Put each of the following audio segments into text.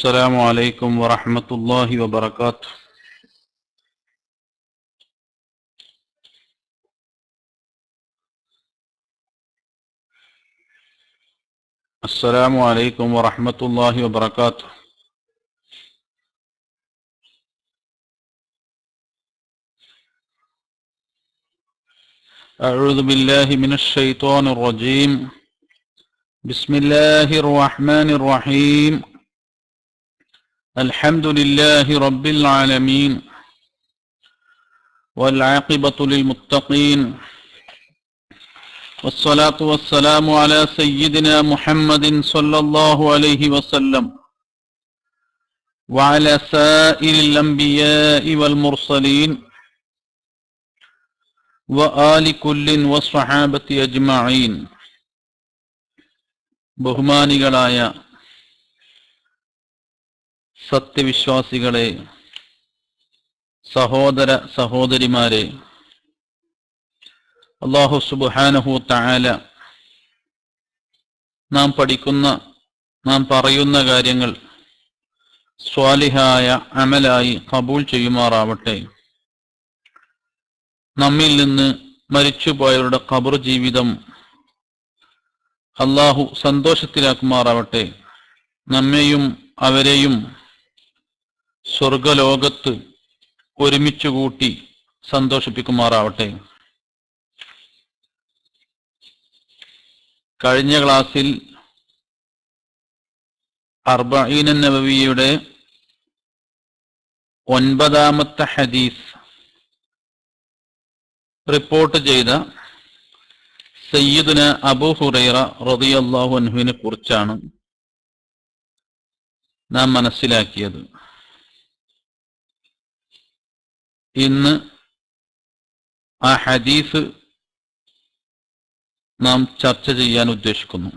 السلام عليكم ورحمة الله وبركاته. السلام عليكم ورحمة الله وبركاته. أعوذ بالله من الشيطان الرجيم. بسم الله الرحمن الرحيم. الحمد لله رب العالمين والعاقبة للمتقين والصلاة والسلام على سيدنا محمد صلى الله عليه وسلم وعلى سائر الأنبياء والمرسلين وآل كل والصحابة أجمعين. ബഹുമാനികളായ സത്യവിശ്വാസികളെ, സഹോദര സഹോദരിമാരെ, അല്ലാഹു സുബ്ഹാനഹു തആല നാം പഠിക്കുന്ന, നാം പറയുന്ന കാര്യങ്ങൾ സ്വാലിഹായ അമലായി ഖബൂൽ ചെയ്യുമാറാവട്ടെ. നമ്മിൽ നിന്ന് മരിച്ചുപോയവരുടെ ഖബർ ജീവിതം അല്ലാഹു സന്തോഷത്തിലാക്കുമാറാവട്ടെ. നമ്മെയും അവരെയും സ്വർഗലോകത്ത് ഒരുമിച്ച് കൂട്ടി സന്തോഷിപ്പിക്കുമാറാവട്ടെ. കഴിഞ്ഞ ക്ലാസ്സിൽ അർബഈൻ നബവിയുടെ 9-ാമത്തെ ഹദീസ് റിപ്പോർട്ട് ചെയ്ത സയ്യിദുന അബൂ ഹുറൈറ റളിയല്ലാഹു അൻഹുവിനെ കുറിച്ചാണ് നാം മനസ്സിലാക്കിയത്. ഇന്ന് ആ ഹദീസ് നാം ചർച്ച ചെയ്യാൻ ഉദ്ദേശിക്കുന്നു.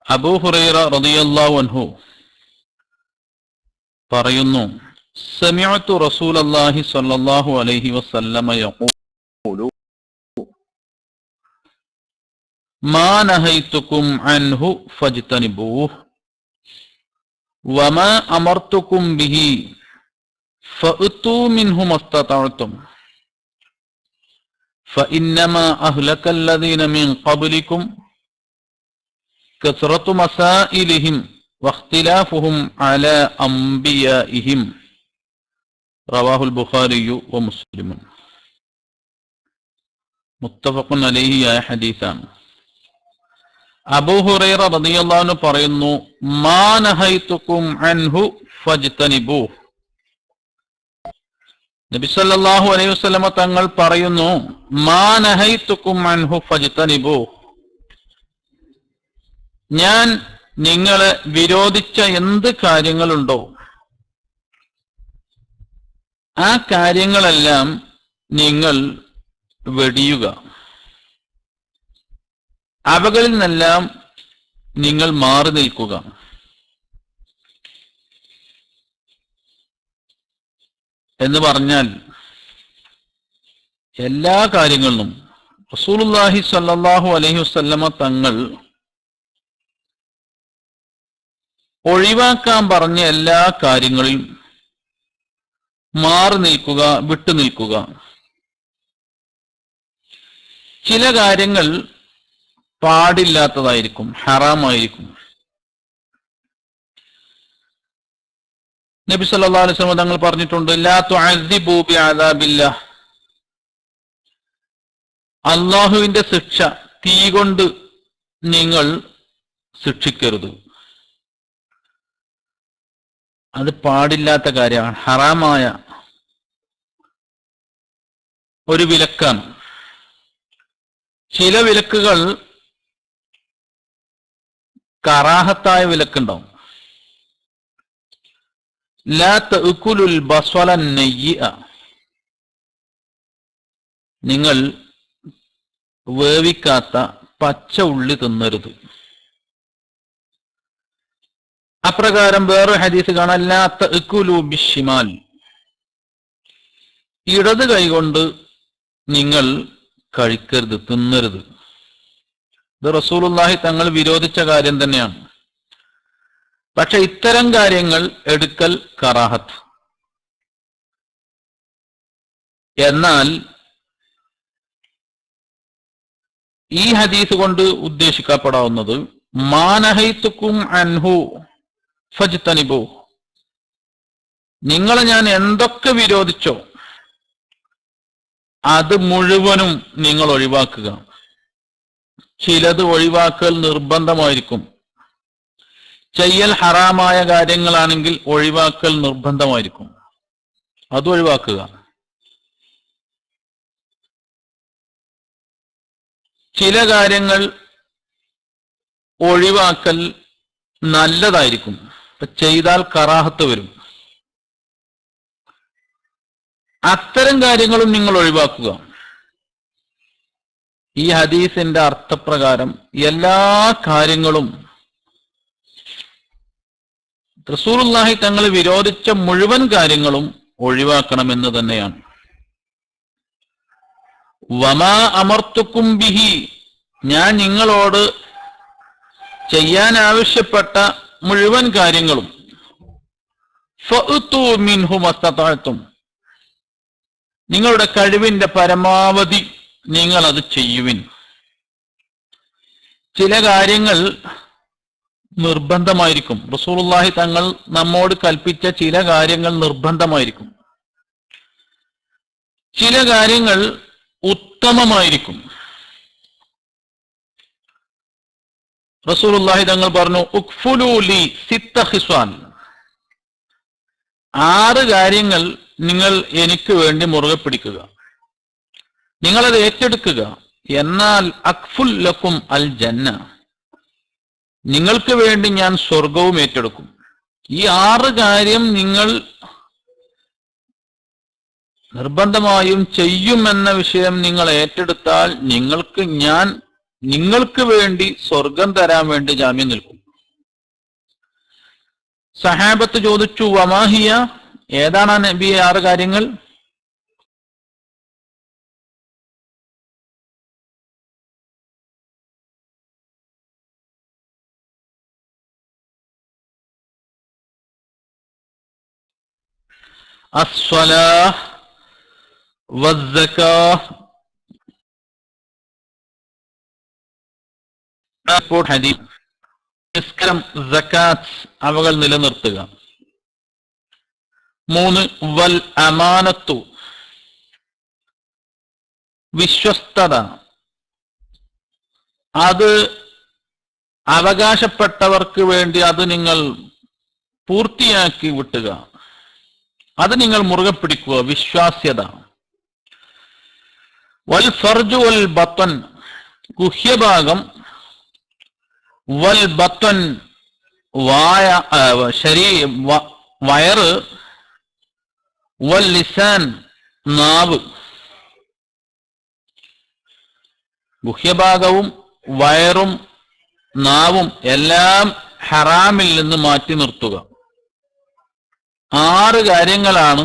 അബൂ ഹുറൈറ റളിയല്ലാഹു അൻഹു പറയുന്നു, സമിഅതു റസൂലല്ലാഹി സ്വല്ലല്ലാഹു അലൈഹി വസല്ലമ യഖൂലു മാ നഹൈതുകും അൻഹു ഫജ്തനിബൂഹ് വമാ അമർതുകും ബിഹി ഫഅ്തു മിൻഹു മസ്തതഅ്തും فإنما أهلك الذين من قبلكم كثرة مسائلهم واختلافهم على أنبيائهم. رواه البخاري ومسلم. متفق عليه. يا حديثان. അബൂ ഹുറൈറ റളിയല്ലാഹു അൻഹു പറയുന്നു, മാ നഹൈതുകും അൻഹു ഫജ്തനിബൂഹ്. നബി സല്ലല്ലാഹു അലൈഹി വസല്ലമ തങ്ങൾ പറയുന്നു, മാ നഹൈതുകും അൻഹു ഫജ്തനിബൂഹ്. ഞാൻ നിങ്ങളെ വിരോധിച്ച എന്ത് കാര്യങ്ങളുണ്ടോ ആ കാര്യങ്ങളെല്ലാം നിങ്ങൾ വെടിയുക, അവകളിൽ നിന്നെല്ലാം നിങ്ങൾ മാറി നിൽക്കുക. എന്ന് പറഞ്ഞാൽ എല്ലാ കാര്യങ്ങളിലും റസൂലുള്ളാഹി സ്വല്ലല്ലാഹു അലൈഹി വസല്ലമ തങ്ങൾ ഒഴിവാക്കാൻ പറഞ്ഞ എല്ലാ കാര്യങ്ങളിലും മാറി നിൽക്കുക, വിട്ടു നിൽക്കുക. ചില കാര്യങ്ങൾ പാടില്ലാത്തതായിരിക്കും, ഹറാമായിരിക്കും. നബി സല്ലല്ലാഹു അലൈഹി വസല്ലം തങ്ങൾ പറഞ്ഞിട്ടുണ്ട്, ലാ തുഅദ്ദിബൂ ബിഅദാബില്ലാഹ്. അല്ലാഹുവിന്റെ ശിക്ഷ തീ കൊണ്ട് നിങ്ങൾ ശിക്ഷിക്കരുത്. അത് പാടില്ലാത്ത കാര്യമാണ്, ഹറാമായ ഒരു വിലക്കാണ്. ചില വിലക്കുകൾ കറാഹത്തായ വിലക്കുണ്ടാവും. ലാ തഅകുലുൽ ബസ്വല നയ്യിഅ. നിങ്ങൾ വേവിക്കാത്ത പച്ച ഉള്ളി തിന്നരുത്. അപ്രകാരം വേറൊരു ഹദീസ് കാണാം, ലാ തഅകുലു ബിശ്ശിമാൽ. ഇടത് കൈകൊണ്ട് നിങ്ങൾ കഴിക്കരുത്, തിന്നരുത്. ഇത് റസൂലുള്ളാഹി തങ്ങൾ വിരോധിച്ച കാര്യം തന്നെയാണ്. പക്ഷെ ഇത്തരം കാര്യങ്ങൾ എടുക്കൽ കറാഹത്ത്. എന്നാൽ ഈ ഹദീസ് കൊണ്ട് ഉദ്ദേശിക്കപ്പെടാവുന്നത് മാനഹൈതുക്കും അൻഹു ഫജ്തനിബു, നിങ്ങളെ ഞാൻ എന്തൊക്കെ വിരോധിച്ചോ അത് മുഴുവനും നിങ്ങൾ ഒഴിവാക്കുക. ചിലത് ഒഴിവാക്കൽ നിർബന്ധമായിരിക്കും. ചെയ്യൽ ഹറാമായ കാര്യങ്ങളാണെങ്കിൽ ഒഴിവാക്കൽ നിർബന്ധമായിരിക്കും, അത് ഒഴിവാക്കുക. ചില കാര്യങ്ങൾ ഒഴിവാക്കൽ നല്ലതായിരിക്കും, ചെയ്താൽ കറാഹത്ത് വരും. അത്തരം കാര്യങ്ങളും നിങ്ങൾ ഒഴിവാക്കുക. ഈ ഹദീസിന്റെ അർത്ഥപ്രകാരം എല്ലാ കാര്യങ്ങളും റസൂലുള്ളാഹി തങ്ങൾ വിരോധിച്ച മുഴുവൻ കാര്യങ്ങളും ഒഴിവാക്കണമെന്ന് തന്നെയാണ്. വമാ അമർത്തുക്കും ബിഹി, ഞാൻ നിങ്ങളോട് ചെയ്യാൻ ആവശ്യപ്പെട്ട മുഴുവൻ കാര്യങ്ങളും ഫഅ്തു മിൻഹു മസ്തതഅ്തും, നിങ്ങളുടെ കഴിവിന്റെ പരമാവധി നിങ്ങൾ അത് ചെയ്യുവിൻ. ചില കാര്യങ്ങൾ നിർബന്ധമായിരിക്കും. റസൂലുള്ളാഹി തങ്ങൾ നമ്മോട് കൽപ്പിച്ച ചില കാര്യങ്ങൾ നിർബന്ധമായിരിക്കും. ചില കാര്യങ്ങൾ ഉത്തമമായിരിക്കും. റസൂലുള്ളാഹി തങ്ങൾ പറഞ്ഞു, ഉക്ഫുലു ലി സിത്ത ഖിസ്വാൻ, 6 കാര്യങ്ങൾ നിങ്ങൾ എനിക്ക് വേണ്ടി മുറുകെ പിടിക്കുക, നിങ്ങളത് ഏറ്റെടുക്കുക. എന്നാൽ അക്ഫുൽ ലക്കും അൽ ജന്ന, നിങ്ങൾക്ക് വേണ്ടി ഞാൻ സ്വർഗവും ഏറ്റെടുക്കും. ഈ 6 കാര്യം നിങ്ങൾ നിർബന്ധമായും ചെയ്യുമെന്ന വിഷയം നിങ്ങൾ ഏറ്റെടുത്താൽ നിങ്ങൾക്ക് വേണ്ടി സ്വർഗം തരാൻ വേണ്ടി ജാമ്യം നിൽക്കും. സഹാബത്ത് ചോദിച്ചു, വമാഹിയ, ഏതാണ് നബിയെ 6 കാര്യങ്ങൾ? അസ്സലാഹ് വസ്സകാഹ്, ഹദീസ്, നിസ്കാരം, സകാത്ത് അവകൾ നിലനിർത്തുക. 3 വൽ അമാനത്തു, വിശ്വസ്തത, അത് അവകാശപ്പെട്ടവർക്ക് വേണ്ടി അത് നിങ്ങൾ പൂർത്തിയാക്കി വിട്ടുക, അത് നിങ്ങൾ മുറുകെ പിടിക്കുക, വിശ്വാസ്യത. വൽ ഫർജു വൽ ബത്തൻ, ഗുഹ്യഭാഗം, വൽ ബത്തൻ വയറ്, വൽ ലിസാൻ നാവ്. ഗുഹ്യഭാഗവും വയറും നാവും എല്ലാം ഹറാമിൽ നിന്ന് മാറ്റി നിർത്തുക. 6 കാര്യങ്ങളാണ്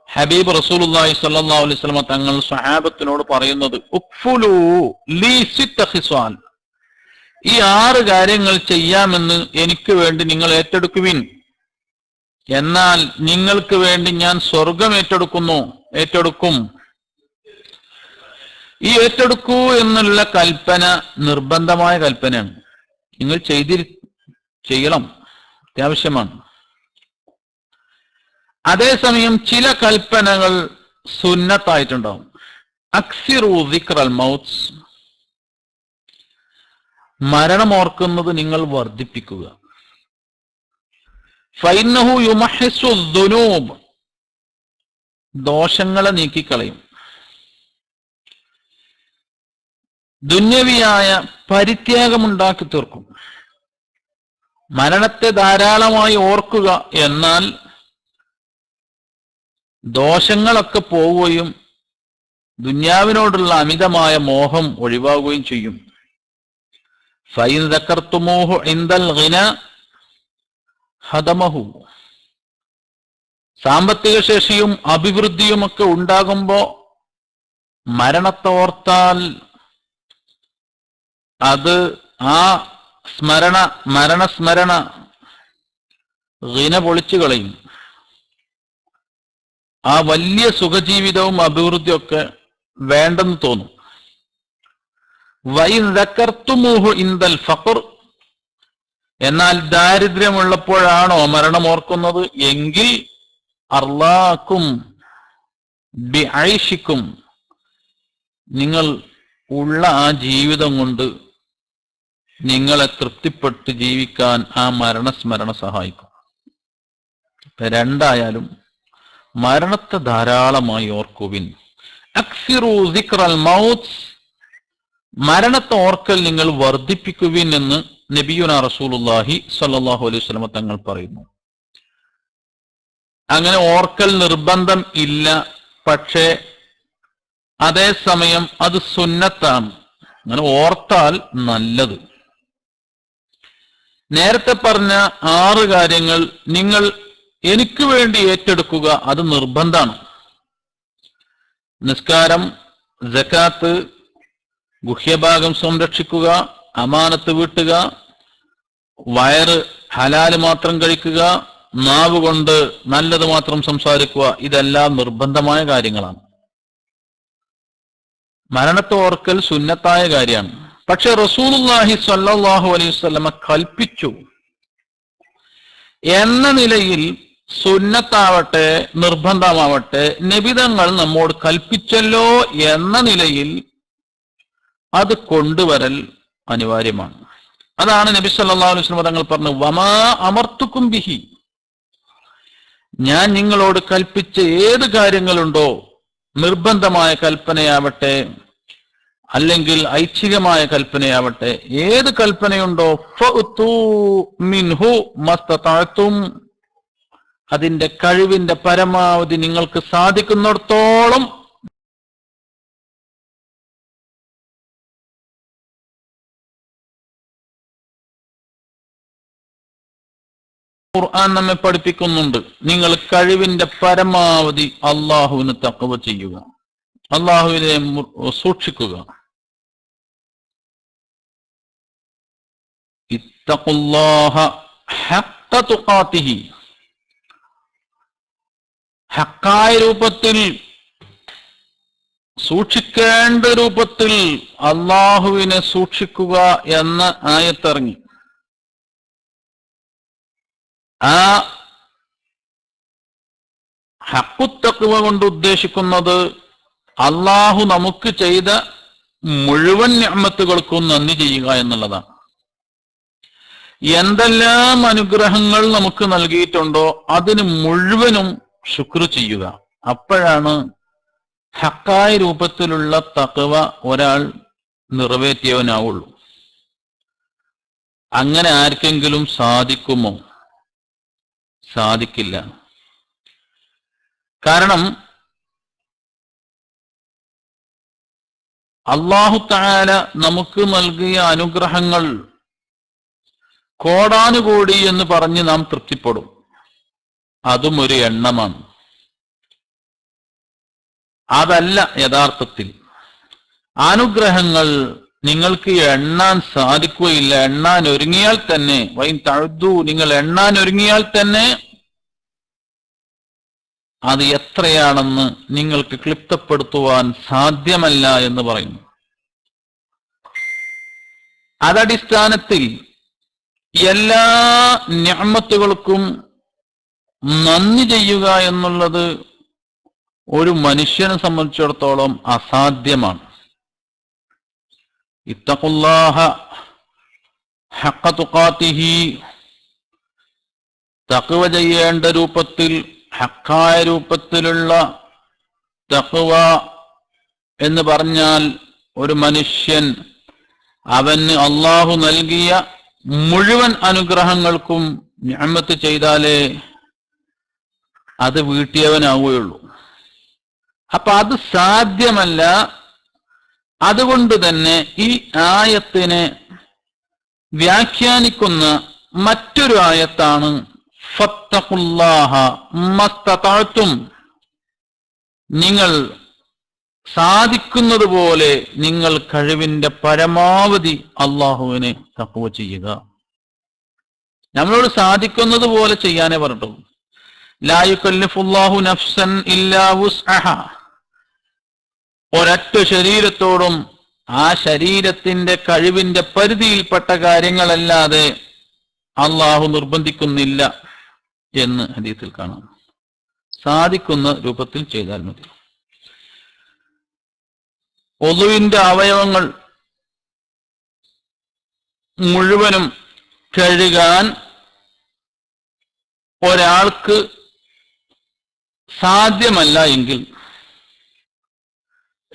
ഹബീബ് റസൂലുള്ളാഹി സ്വല്ലല്ലാഹു അലൈഹി വസല്ലം തങ്ങൾ സ്വഹാബത്തിനോട് പറയുന്നത്. ഉഖ്ഫുലു ലി സിത്ത ഖിസ്വാൻ, ഈ 6 കാര്യങ്ങൾ ചെയ്യാമെന്ന് എനിക്ക് വേണ്ടി നിങ്ങൾ ഏറ്റെടുക്കുവിൻ, എന്നാൽ നിങ്ങൾക്ക് വേണ്ടി ഞാൻ സ്വർഗം ഏറ്റെടുക്കും. ഈ ഏറ്റെടുക്കൂ എന്നുള്ള കൽപ്പന നിർബന്ധമായ കൽപ്പനയാണ്. നിങ്ങൾ ചെയ്യണം, അത്യാവശ്യമാണ്. അതേസമയം ചില കൽപ്പനകൾ സുന്നത്തായിട്ടുണ്ടാവും. അക്സിറു ദിക്റൽ മൗത്ത്, മരണം ഓർക്കുന്നത് നിങ്ങൾ വർദ്ധിപ്പിക്കുക. ഫൈന്നഹു യുമഹിസ്സു ദുനൂബ്, ദോഷങ്ങളെ നീക്കിക്കളയും. ദുന്യവിയായ പരിത്യാഗമുണ്ടാക്കി തീർക്കും. മരണത്തെ ധാരാളമായി ഓർക്കുക, എന്നാൽ ദോഷങ്ങളൊക്കെ പോവുകയും ദുന്യാവിനോടുള്ള അമിതമായ മോഹം ഒഴിവാകുകയും ചെയ്യും. ഫൈൻ ദക്കർത്തുമൂഹു ഇൻദൽ ഗിന ഹദമഹു, സാമ്പത്തിക ശേഷിയും അഭിവൃദ്ധിയുമൊക്കെ ഉണ്ടാകുമ്പോ മരണത്തെ ഓർത്താൽ അത് ആ മരണസ്മരണ ഗിന പൊളിച്ചു കളയും. ആ വലിയ സുഖജീവിതവും അഭിവൃദ്ധിയും ഒക്കെ വേണ്ടെന്ന് തോന്നും. വൈൻ ദക്കർത്തുമൂഹു ഇൻദൽ ഫഖർ, എന്നാൽ ദാരിദ്ര്യമുള്ളപ്പോഴാണോ മരണം ഓർക്കുന്നത് എങ്കിൽ അർലാക്കും ബിഐഷിക്കും, നിങ്ങൾ ഉള്ള ആ ജീവിതം കൊണ്ട് നിങ്ങളെ തൃപ്തിപ്പെട്ട് ജീവിക്കാൻ ആ മരണസ്മരണ സഹായിക്കും. രണ്ടായാലും മരണത്തെ ധാരാളമായി ഓർക്കുവിൻ. അക്സിറു സിക്റൽ മൗത്ത്, മരണത്തെ ഓർക്കൽ നിങ്ങൾ വർദ്ധിപ്പിക്കുവിൻ എന്ന് നബിയുനാ റസൂലുള്ളാഹി സ്വല്ലല്ലാഹു അലൈഹി വസല്ലം തങ്ങൾ പറയുന്നു. അങ്ങനെ ഓർക്കൽ നിർബന്ധം ഇല്ല, പക്ഷേ അതേസമയം അത് സുന്നത്താണ്. അങ്ങനെ ഓർത്താൽ നല്ലത്. നേരത്തെ പറഞ്ഞ 6 കാര്യങ്ങൾ നിങ്ങൾ എനിക്ക് വേണ്ടി ഏറ്റെടുക്കുക, അത് നിർബന്ധമാണ്. നിസ്കാരം, സകാത്ത്, ഗുഹ്യഭാഗം സംരക്ഷിക്കുക, അമാനത്ത് വീട്ടുക, വയറ് ഹലാല് മാത്രം കഴിക്കുക, നാവ് കൊണ്ട് നല്ലത് മാത്രം സംസാരിക്കുക, ഇതെല്ലാം നിർബന്ധമായ കാര്യങ്ങളാണ്. മരണത്തെ ഓർക്കൽ സുന്നത്തായ കാര്യമാണ്. പക്ഷെ റസൂലുള്ളാഹി സ്വല്ലല്ലാഹു അലൈഹി വസല്ലമ കൽപ്പിച്ചു എന്ന നിലയിൽ സുന്നത്താവട്ടെ നിർബന്ധമാവട്ടെ നബിതങ്ങൾ നമ്മോട് കൽപ്പിച്ചല്ലോ എന്ന നിലയിൽ അത് കൊണ്ടുവരൽ അനിവാര്യമാണ്. അതാണ് നബി സല്ലല്ലാഹു അലൈഹി വസല്ലം തങ്ങൾ പറഞ്ഞു, വമാ അമർത്തുക്കും ബിഹി, ഞാൻ നിങ്ങളോട് കൽപ്പിച്ച ഏത് കാര്യങ്ങളുണ്ടോ, നിർബന്ധമായ കൽപ്പനയാവട്ടെ അല്ലെങ്കിൽ ഐച്ഛികമായ കൽപ്പനയാവട്ടെ, ഏത് കൽപ്പനയുണ്ടോ ഫഅ്തു മിൻഹു മസ്തതഅതും, അതിന്റെ കഴിവിന്റെ പരമാവധി നിങ്ങൾക്ക് സാധിക്കുന്നിടത്തോളം ഖുർആൻ നമ്മെ പഠിപ്പിക്കുന്നുണ്ട്. നിങ്ങൾ കഴിവിന്റെ പരമാവധി അള്ളാഹുവിന് തഖ്വ ചെയ്യുക, അള്ളാഹുവിനെ സൂക്ഷിക്കുക. ഇത്തഖുല്ലാഹ ഹഖ്ക തുഖാതിഹി, ഹക്കായ രൂപത്തിൽ സൂക്ഷിക്കേണ്ട രൂപത്തിൽ അള്ളാഹുവിനെ സൂക്ഷിക്കുക എന്ന ആയത്തിറങ്ങി. ആ ഹഖുത്തഖ്വ കൊണ്ട് ഉദ്ദേശിക്കുന്നത് അള്ളാഹു നമുക്ക് ചെയ്ത മുഴുവൻ നിഅമത്തുകൾക്കും നന്ദി ചെയ്യുക എന്നുള്ളതാണ്. എന്തെല്ലാം അനുഗ്രഹങ്ങൾ നമുക്ക് നൽകിയിട്ടുണ്ടോ അതിന് മുഴുവനും ശുക്ർ ചെയ്യുക. അപ്പോഴാണ് ഹക്കായ രൂപത്തിലുള്ള തഖ്വ ഒരാൾ നിറവേറ്റിയവനാവുള്ളൂ. അങ്ങനെ ആർക്കെങ്കിലും സാധിക്കുമോ? സാധിക്കില്ല. കാരണം അല്ലാഹു തആല നമുക്ക് നൽകിയ അനുഗ്രഹങ്ങൾ കോടാനുകോടി എന്ന് പറഞ്ഞ് നാം തൃപ്തിപ്പെടും. അതും ഒരു എണ്ണമാണ്. അതല്ല യഥാർത്ഥത്തിൽ. അനുഗ്രഹങ്ങൾ നിങ്ങൾക്ക് എണ്ണാൻ സാധിക്കുകയില്ല. എണ്ണാൻ ഒരുങ്ങിയാൽ തന്നെ വൈൻ തഴുതു, നിങ്ങൾ എണ്ണാൻ ഒരുങ്ങിയാൽ തന്നെ അത് എത്രയാണെന്ന് നിങ്ങൾക്ക് ക്ലിപ്തപ്പെടുത്തുവാൻ സാധ്യമല്ല എന്ന് പറയുന്നു. അതടിസ്ഥാനത്തിൽ എല്ലാ നിഅമത്തുകൾക്കും നന്ദി ചെയ്യുക എന്നുള്ളത് ഒരു മനുഷ്യനെ സംബന്ധിച്ചിടത്തോളം അസാധ്യമാണ്. ഇത്തഖുല്ലാഹ ഹഖ്ക തുഖാതിഹി, തഖ്വ ചെയ്യേണ്ട രൂപത്തിൽ ഹക്കായ രൂപത്തിലുള്ള തഖ്വ എന്ന് പറഞ്ഞാൽ ഒരു മനുഷ്യൻ അവന് അള്ളാഹു നൽകിയ മുഴുവൻ അനുഗ്രഹങ്ങൾക്കും നിഅമത്ത് ചെയ്താലേ അത് വീട്ടിയവനാവുകയുള്ളൂ. അപ്പൊ അത് സാധ്യമല്ല. അതുകൊണ്ട് തന്നെ ഈ ആയത്തിനെ വ്യാഖ്യാനിക്കുന്ന മറ്റൊരു ആയത്താണ് ഫത്തഖുല്ലാഹ മസ്തതഅതും, നിങ്ങൾ സാധിക്കുന്നത് പോലെ നിങ്ങൾ കഴിവിന്റെ പരമാവധി അള്ളാഹുവിനെ തഖ്വ ചെയ്യുക. നമ്മളോട് സാധിക്കുന്നത് പോലെ ചെയ്യാനേ പറഞ്ഞിട്ടുള്ളൂ. ലാ യുകല്ലിഫുല്ലാഹു നഫ്സൻ ഇല്ലാ വുസ്അഹാ. ഒരൊറ്റ ശരീരത്തോടും ആ ശരീരത്തിന്റെ കഴിവിന്റെ പരിധിയിൽപ്പെട്ട കാര്യങ്ങളല്ലാതെ അള്ളാഹു നിർബന്ധിക്കുന്നില്ല എന്ന് ഹദീസിൽ കാണാം. സാധിക്കുന്ന രൂപത്തിൽ ചെയ്താൽ മതി. ഒളുവിന്റെ അവയവങ്ങൾ മുഴുവനും കഴുകാൻ ഒരാൾക്ക് സാധ്യമല്ല എങ്കിൽ,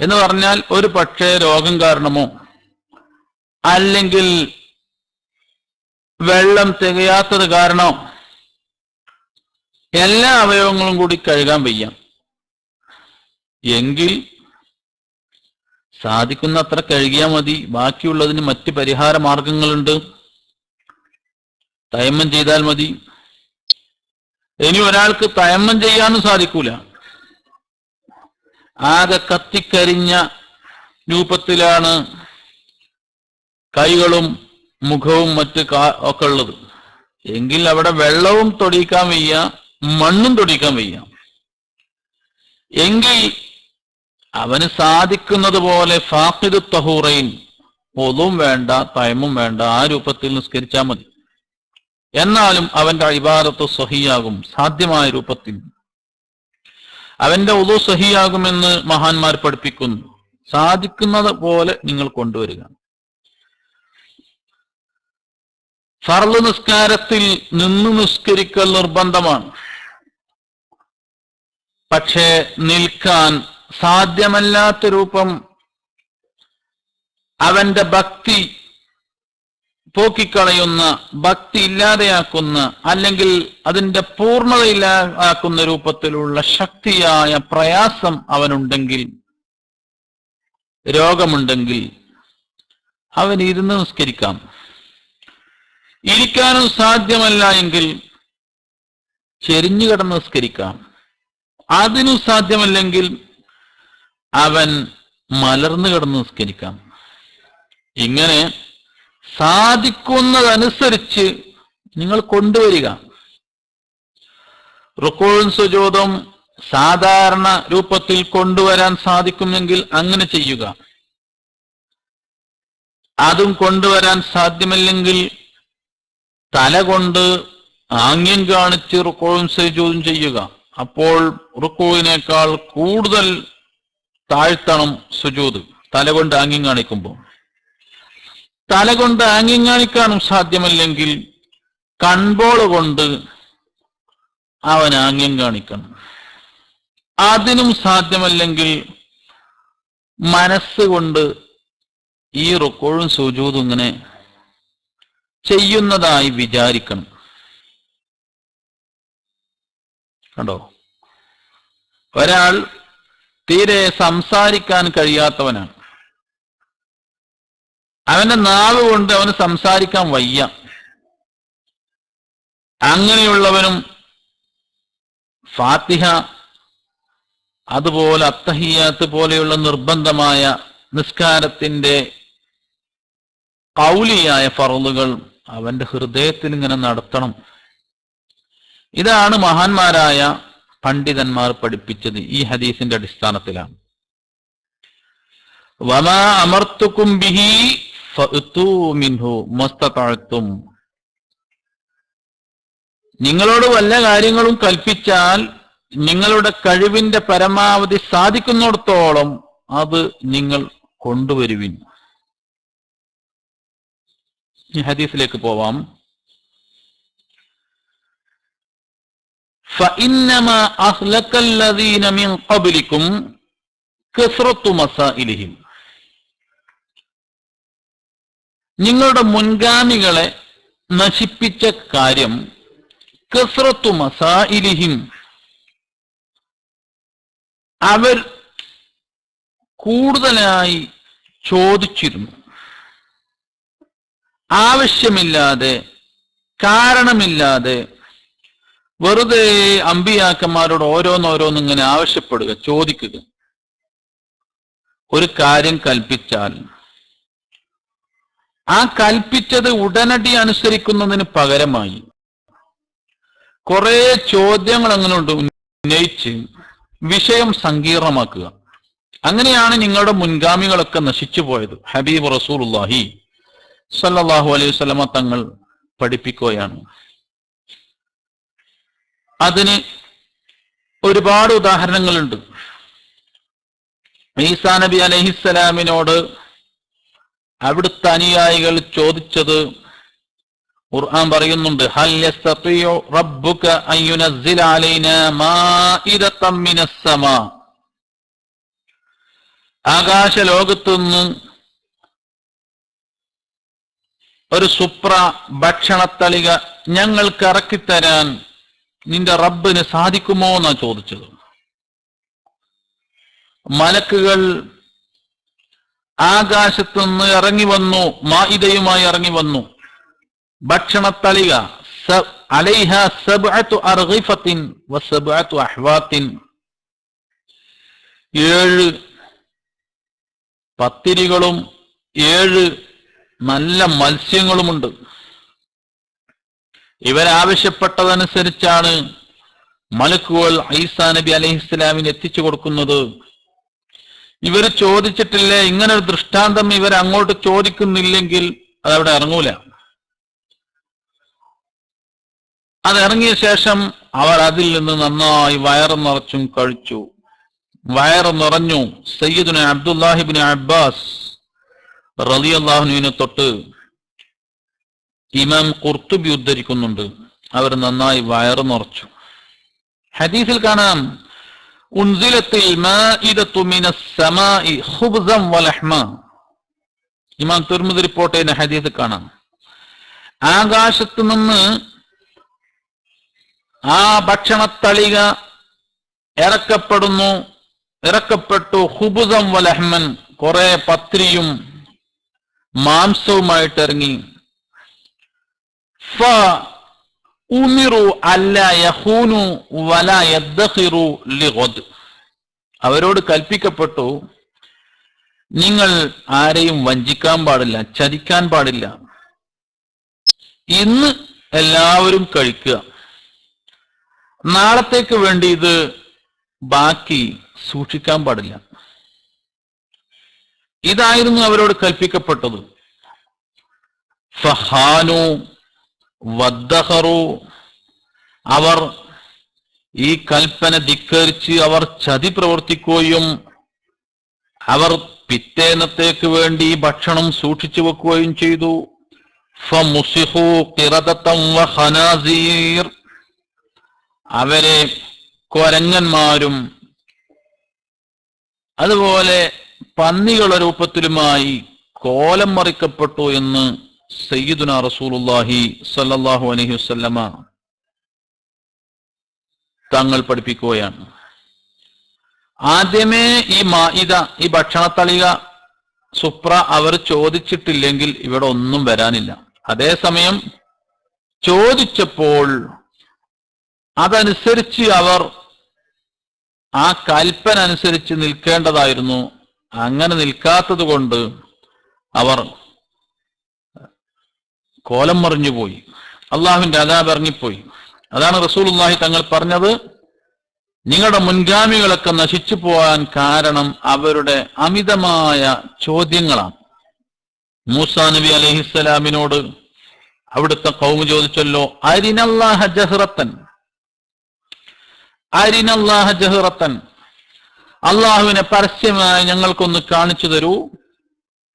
എന്ന് പറഞ്ഞാൽ ഒരു പക്ഷേ രോഗം കാരണമോ അല്ലെങ്കിൽ വെള്ളം തികയാത്തത് കാരണമോ എല്ലാ അവയവങ്ങളും കൂടി കഴുകാൻ വയ്യ എങ്കിൽ സാധിക്കുന്നത്ര കഴുകിയാൽ മതി. ബാക്കിയുള്ളതിന് മറ്റ് പരിഹാര മാർഗങ്ങളുണ്ട്. തയമ്മം ചെയ്താൽ മതി. ഇനി ഒരാൾക്ക് തയമ്മം ചെയ്യാനും സാധിക്കൂല, ആകെ കത്തിക്കരിഞ്ഞ രൂപത്തിലാണ് കൈകളും മുഖവും മറ്റ് ഒക്കെ ഉള്ളത് എങ്കിൽ അവിടെ വെള്ളവും തൊടിക്കാൻ വയ്യ, മണ്ണും തൊടിക്കാൻ വയ്യ എങ്കിൽ അവന് സാധിക്കുന്നത് പോലെ ഫാഖിദു തഹൂറൈൻ, ഒളും വേണ്ട തയമ്മും വേണ്ട, ആ രൂപത്തിൽ നിസ്കരിച്ചാൽ മതി. എന്നാലും അവന്റെ ഇബാദത്ത് സഹിയാകും. സാധ്യമായ രൂപത്തിൽ അവന്റെ ഉളു സഹിയാകുമെന്ന് മഹാന്മാർ പഠിപ്പിക്കുന്നു. സാധിക്കുന്നത് പോലെ നിങ്ങൾ കൊണ്ടുവരിക. ഫർള് നിസ്കാരത്തിൽ നിന്ന് നിസ്കരിക്കൽ നിർബന്ധമാണ്. പക്ഷേ നിൽക്കാൻ സാധ്യമല്ലാത്ത രൂപം അവന്റെ ഭക്തി പോക്കിക്കളയുന്ന, ഭക്തി ഇല്ലാതെയാക്കുന്ന, അല്ലെങ്കിൽ അതിന്റെ പൂർണ്ണതയില്ലാക്കുന്ന രൂപത്തിലുള്ള ശക്തിയായ പ്രയാസം അവനുണ്ടെങ്കിൽ, രോഗമുണ്ടെങ്കിൽ അവൻ ഇരുന്ന് നിസ്കരിക്കാം. ഇരിക്കാനും സാധ്യമല്ല എങ്കിൽ ചെരിഞ്ഞു കിടന്ന് നിസ്കരിക്കാം. അതിനും സാധ്യമല്ലെങ്കിൽ അവൻ മലർന്നു കിടന്ന് നിസ്കരിക്കാം. ഇങ്ങനെ സാധിക്കുന്നതനുസരിച്ച് നിങ്ങൾ കൊണ്ടുവരിക. റുകൂഉം സുജൂദും സാധാരണ രൂപത്തിൽ കൊണ്ടുവരാൻ സാധിക്കുമെങ്കിൽ അങ്ങനെ ചെയ്യുക. അതും കൊണ്ടുവരാൻ സാധ്യമല്ലെങ്കിൽ തല കൊണ്ട് ആംഗ്യം കാണിച്ച് റുകൂഉം സുജൂദും ചെയ്യുക. അപ്പോൾ റുകൂഇനേക്കാൾ കൂടുതൽ താഴ്ത്തണം സുജൂദ് തല കൊണ്ട് ആംഗ്യം കാണിക്കുമ്പോൾ. തല കൊണ്ട് ആംഗ്യം കാണിക്കാനും സാധ്യമല്ലെങ്കിൽ കൺപോള കൊണ്ട് അവൻ ആംഗ്യം കാണിക്കണം. അതിനും സാധ്യമല്ലെങ്കിൽ മനസ്സുകൊണ്ട് ഈ റുകൂഉം സുജൂദും ഇങ്ങനെ ചെയ്യുന്നതായി വിചാരിക്കണം. കണ്ടോ, ഒരാൾ തീരെ സംസാരിക്കാൻ കഴിയാത്തവനാണ്. അവന്റെ നാവ് കൊണ്ട് അവന് സംസാരിക്കാൻ വയ്യ. അങ്ങനെയുള്ളവനും ഫാത്തിഹ അതുപോലെ അത്തഹിയാത്ത് പോലെയുള്ള നിർബന്ധമായ നിസ്കാരത്തിന്റെ ഖൗലിയായ ഫർളുകൾ അവന്റെ ഹൃദയത്തിൽ ഇങ്ങനെ നടത്തണം. ഇതാണ് മഹാന്മാരായ പണ്ഡിതന്മാർ പഠിപ്പിച്ചത്. ഈ ഹദീസിന്റെ അടിസ്ഥാനത്തിലാണ്. വമാ അമർത്തുക്കും ബിഹി ഫഅ്തു മിൻഹു മസ്തതഅ്തും. നിങ്ങളോട് വല്ല കാര്യങ്ങളും കൽപ്പിച്ചാൽ നിങ്ങളുടെ കഴിവിന്റെ പരമാവധി സാധിക്കുന്നിടത്തോളം അത് നിങ്ങൾ കൊണ്ടുവരുവിൻ. ഈ ഹദീസിലേക്ക് പോവാം. ഫഇന്നമാ അഹ്ലകല്ലദീന മിൻ ഖബ്ലികും കസ്റത്തു മസാഇലിഹിം. നിങ്ങളുടെ മുൻഗാമികളെ നശിപ്പിച്ച കാര്യം കസ്റത്തു മസാഇലിഹിം, അവർ കൂടുതലായി ചോദിച്ചിരുന്നു. ആവശ്യമില്ലാതെ കാരണമില്ലാതെ വെറുതെ അമ്പിയാക്കന്മാരോട് ഓരോന്നോരോന്നിങ്ങനെ ആവശ്യപ്പെടുക, ചോദിക്കുക. ഒരു കാര്യം കൽപ്പിച്ചാൽ ആ കൽപ്പിച്ചത് ഉടനടി അനുസരിക്കുന്നതിന് പകരമായി കുറെ ചോദ്യങ്ങൾ അങ്ങനെ ഉന്നയിച്ച് വിഷയം സങ്കീർണമാക്കുക. അങ്ങനെയാണ് നിങ്ങളുടെ മുൻഗാമികളൊക്കെ നശിച്ചു പോയത്. ഹബീബ് റസൂലുള്ളാഹി സ്വല്ലല്ലാഹു അലൈഹി വസല്ലമ തങ്ങൾ പഠിപ്പിക്കുകയാണ്. അതിന് ഒരുപാട് ഉദാഹരണങ്ങളുണ്ട്. ഈസാ നബി അലൈഹിസ്സലാമിനോട് അവിടുത്തെ അനുയായികൾ ചോദിച്ചത് ഖുർആൻ പറയുന്നുണ്ട്, ഹൽ യസ്തതിഉ റബ്ബുക അൻ യുനസ്സില അലൈനാ മാഇദതൻ മിനസ് സമാ. ആകാശ ലോകത്തുനിന്ന് ഒരു സുപ്ര ഭക്ഷണത്തളിക ഞങ്ങൾക്ക് ഇറക്കിത്തരാൻ നിന്റെ റബ്ബിന് സാധിക്കുമോ എന്നാ ചോദിച്ചത്. മലക്കുകൾ ആകാശത്തുനിന്ന് ഇറങ്ങി വന്നു, മാഇദയുമായി ഇറങ്ങി വന്നു. ഭക്ഷണത്തളിക അലൈഹ സബ്അതു അർഗിഫത്തിൻ വസബ്അതു അഹ്വാത്തിൻ, 7 പത്തിരികളും 7 നല്ല മത്സ്യങ്ങളുമുണ്ട്. ഇവരാവശ്യപ്പെട്ടതനുസരിച്ചാണ് മലക്കുകൾ ഈസാ നബി അലൈഹിസ്സലാമിന് എത്തിച്ചു കൊടുക്കുന്നത്. ഇവർ ചോദിച്ചിട്ടില്ലേ, ഇങ്ങനെ ഒരു ദൃഷ്ടാന്തം ഇവർ അങ്ങോട്ട് ചോദിക്കുന്നില്ലെങ്കിൽ അതവിടെ ഇറങ്ങൂല. അതിറങ്ങിയ ശേഷം അവർ അതിൽ നിന്ന് നന്നായി വയറ് നിറച്ചും കഴിച്ചു. വയറ് നിറഞ്ഞു. സയ്യിദുന അബ്ദുല്ലാഹിബ്നു അബ്ബാസ് റളിയല്ലാഹു അൻഹുവിനെ തൊട്ട് ഇമാം ഖുർത്തുബി ഉദ്ധരിക്കുന്നുണ്ട്, അവർ നന്നായി വയറ് നിറച്ചു. ഹദീസിൽ കാണാം, ഉൻസിലത്തിൽ മാഇദതു മിനസ് സമാഇ ഖുബ്സൻ വലഹ്മ. ഇമാം തിർമിദി റിപ്പോർട്ട് ചെയ്യുന്ന ഹദീസ് കാണാം, ആകാശത്ത് നിന്ന് ആ ഭക്ഷണത്തളിക ഇറക്കപ്പെട്ടു. ഖുബ്സൻ വലഹ്മൻ, കുറെ പത്രിയും മാംസവുമായിട്ട് ഇറങ്ങി. ഫഉമിറു അല്ലാ യഖൂനു വലാ യദ്ഖിറു ലിഗദ്. അവരോട് കൽപ്പിക്കപ്പെട്ടു, നിങ്ങൾ ആരെയും വഞ്ചിക്കാൻ പാടില്ല, ചതിക്കാൻ പാടില്ല. ഇന്ന് എല്ലാവരും കഴിക്കുക, നാളത്തേക്ക് വേണ്ടി ഇത് ബാക്കി സൂക്ഷിക്കാൻ പാടില്ല. ഇതായിരുന്നു അവരോട് കൽപ്പിക്കപ്പെട്ടത്. ഫഹാനു വദ്ദഖറു, അവർ ഈ കൽപ്പന ധിക്കരിച്ച് അവർ ചതി പ്രവർത്തിക്കുകയും അവർ പിറ്റേന്നത്തേക്ക് വേണ്ടി ഭക്ഷണം സൂക്ഷിച്ചു വെക്കുകയും ചെയ്തു. ഫമുസിഹു ഖിറദതൻ വഖനാസീർ, അവരെ കൊരങ്ങന്മാരും അതുപോലെ പന്നികളുടെ രൂപത്തിലുമായി കോലം മറിക്കപ്പെട്ടു എന്ന് സയ്യിദുനാ റസൂലുള്ളാഹി സ്വല്ലല്ലാഹു അലൈഹി വസല്ലമ തങ്ങൾ പഠിപ്പിക്കുകയാണ്. ആദ്യമേ ഈ മാഇദ, ഈ ഭക്ഷണത്തളിക സുപ്ര അവർ ചോദിച്ചിട്ടില്ലെങ്കിൽ ഇവിടെ ഒന്നും വരാനില്ല. അതേസമയം ചോദിച്ചപ്പോൾ അതനുസരിച്ച് അവർ ആ കൽപ്പന അനുസരിച്ച് നിൽക്കേണ്ടതായിരുന്നു. അങ്ങനെ നിൽക്കാത്തത് കൊണ്ട് അവർ കോലം മറിഞ്ഞുപോയി, അള്ളാഹുവിന്റെ അദാബ് ഇറങ്ങിപ്പോയി. അതാണ് റസൂലുള്ളാഹി തങ്ങൾ പറഞ്ഞത്, നിങ്ങളുടെ മുൻഗാമികളൊക്കെ നശിച്ചു പോകാൻ കാരണം അവരുടെ അമിതമായ ചോദ്യങ്ങളാണ്. മൂസാ നബി അലൈഹിസ്സലാമിനോട് അവിടുത്തെ ഖൗമ് ചോദിച്ചല്ലോ, അരിനല്ലാഹ ജഹ്റത്തൻ, അരിനല്ലാഹ ജഹ്റത്തൻ, അള്ളാഹുവിനെ പരസ്യമായി ഞങ്ങൾക്കൊന്ന് കാണിച്ചു തരൂ,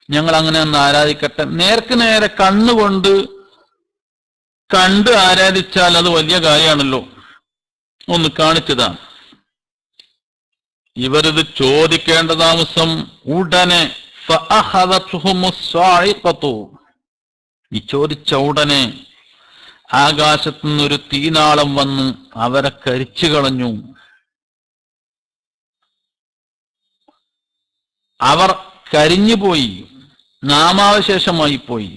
ഞങ്ങൾ അങ്ങനെ ഒന്ന് ആരാധിക്കട്ടെ. നേർക്ക് നേരെ കണ്ണുകൊണ്ട് കണ്ട് ആരാധിച്ചാൽ അത് വലിയ കാര്യമാണല്ലോ, ഒന്ന് കാണിച്ചതാണ്. ഇവരിത് ചോദിക്കേണ്ട താമസം ഉടനെ ഈ ചോദിച്ച ഉടനെ ആകാശത്തുനിന്നൊരു തീനാളം വന്ന് അവരെ കരിച്ചു കളഞ്ഞു. അവർ കരിഞ്ഞുപോയി, നാമാവശേഷമായി പോയി.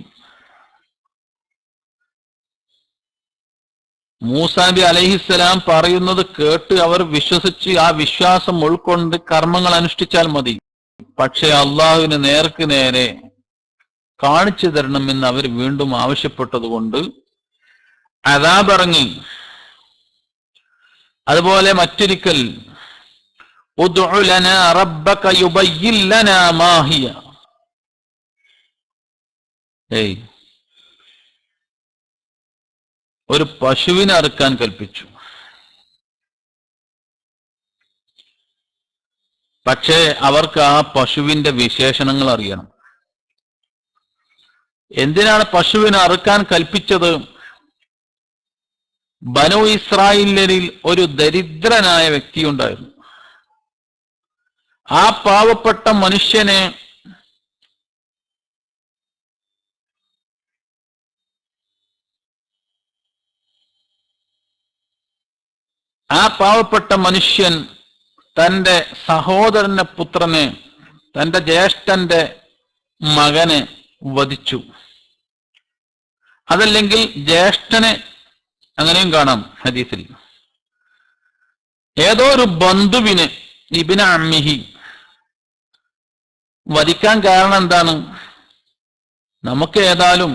മൂസാ നബി അലൈഹിസ്സലാം പറയുന്നത് കേട്ട് അവർ വിശ്വസിച്ച് ആ വിശ്വാസം ഉൾക്കൊണ്ട് കർമ്മങ്ങൾ അനുഷ്ഠിച്ചാൽ മതി. പക്ഷെ അള്ളാഹുവിന് നേർക്ക് നേരെ കാണിച്ചു തരണം എന്ന് അവർ വീണ്ടും ആവശ്യപ്പെട്ടത് കൊണ്ട് അദാബ് ഇറങ്ങി. അതുപോലെ മറ്റൊരിക്കൽ ഉദ്ഉ ലനാ റബ്ബക യുബയ്യിൻ ലനാ മാ ഹിയ. ഒരു പശുവിനെ അറുക്കാൻ കൽപ്പിച്ചു. പക്ഷേ അവർക്ക് ആ പശുവിന്റെ വിശേഷണങ്ങൾ അറിയണം. എന്തിനാണ് പശുവിനെ അറുക്കാൻ കൽപ്പിച്ചത്? ബനൂ ഇസ്രായേലിൽ ഒരു ദരിദ്രനായ വ്യക്തിയുണ്ടായിരുന്നു. ആ പാവപ്പെട്ട മനുഷ്യനെ തന്റെ സഹോദരന്റെ പുത്രനെ, തന്റെ ജ്യേഷ്ഠന്റെ മകനെ വധിച്ചു. അതല്ലെങ്കിൽ ജ്യേഷ്ഠനെ, അങ്ങനെയും കാണാം ഹദീസിൽ. ഏതോ ഒരു ബന്ധുവിനെ, ഇബ്ന അമ്മിഹി, വധിക്കാൻ കാരണം എന്താണ്? നമുക്ക് ഏതായാലും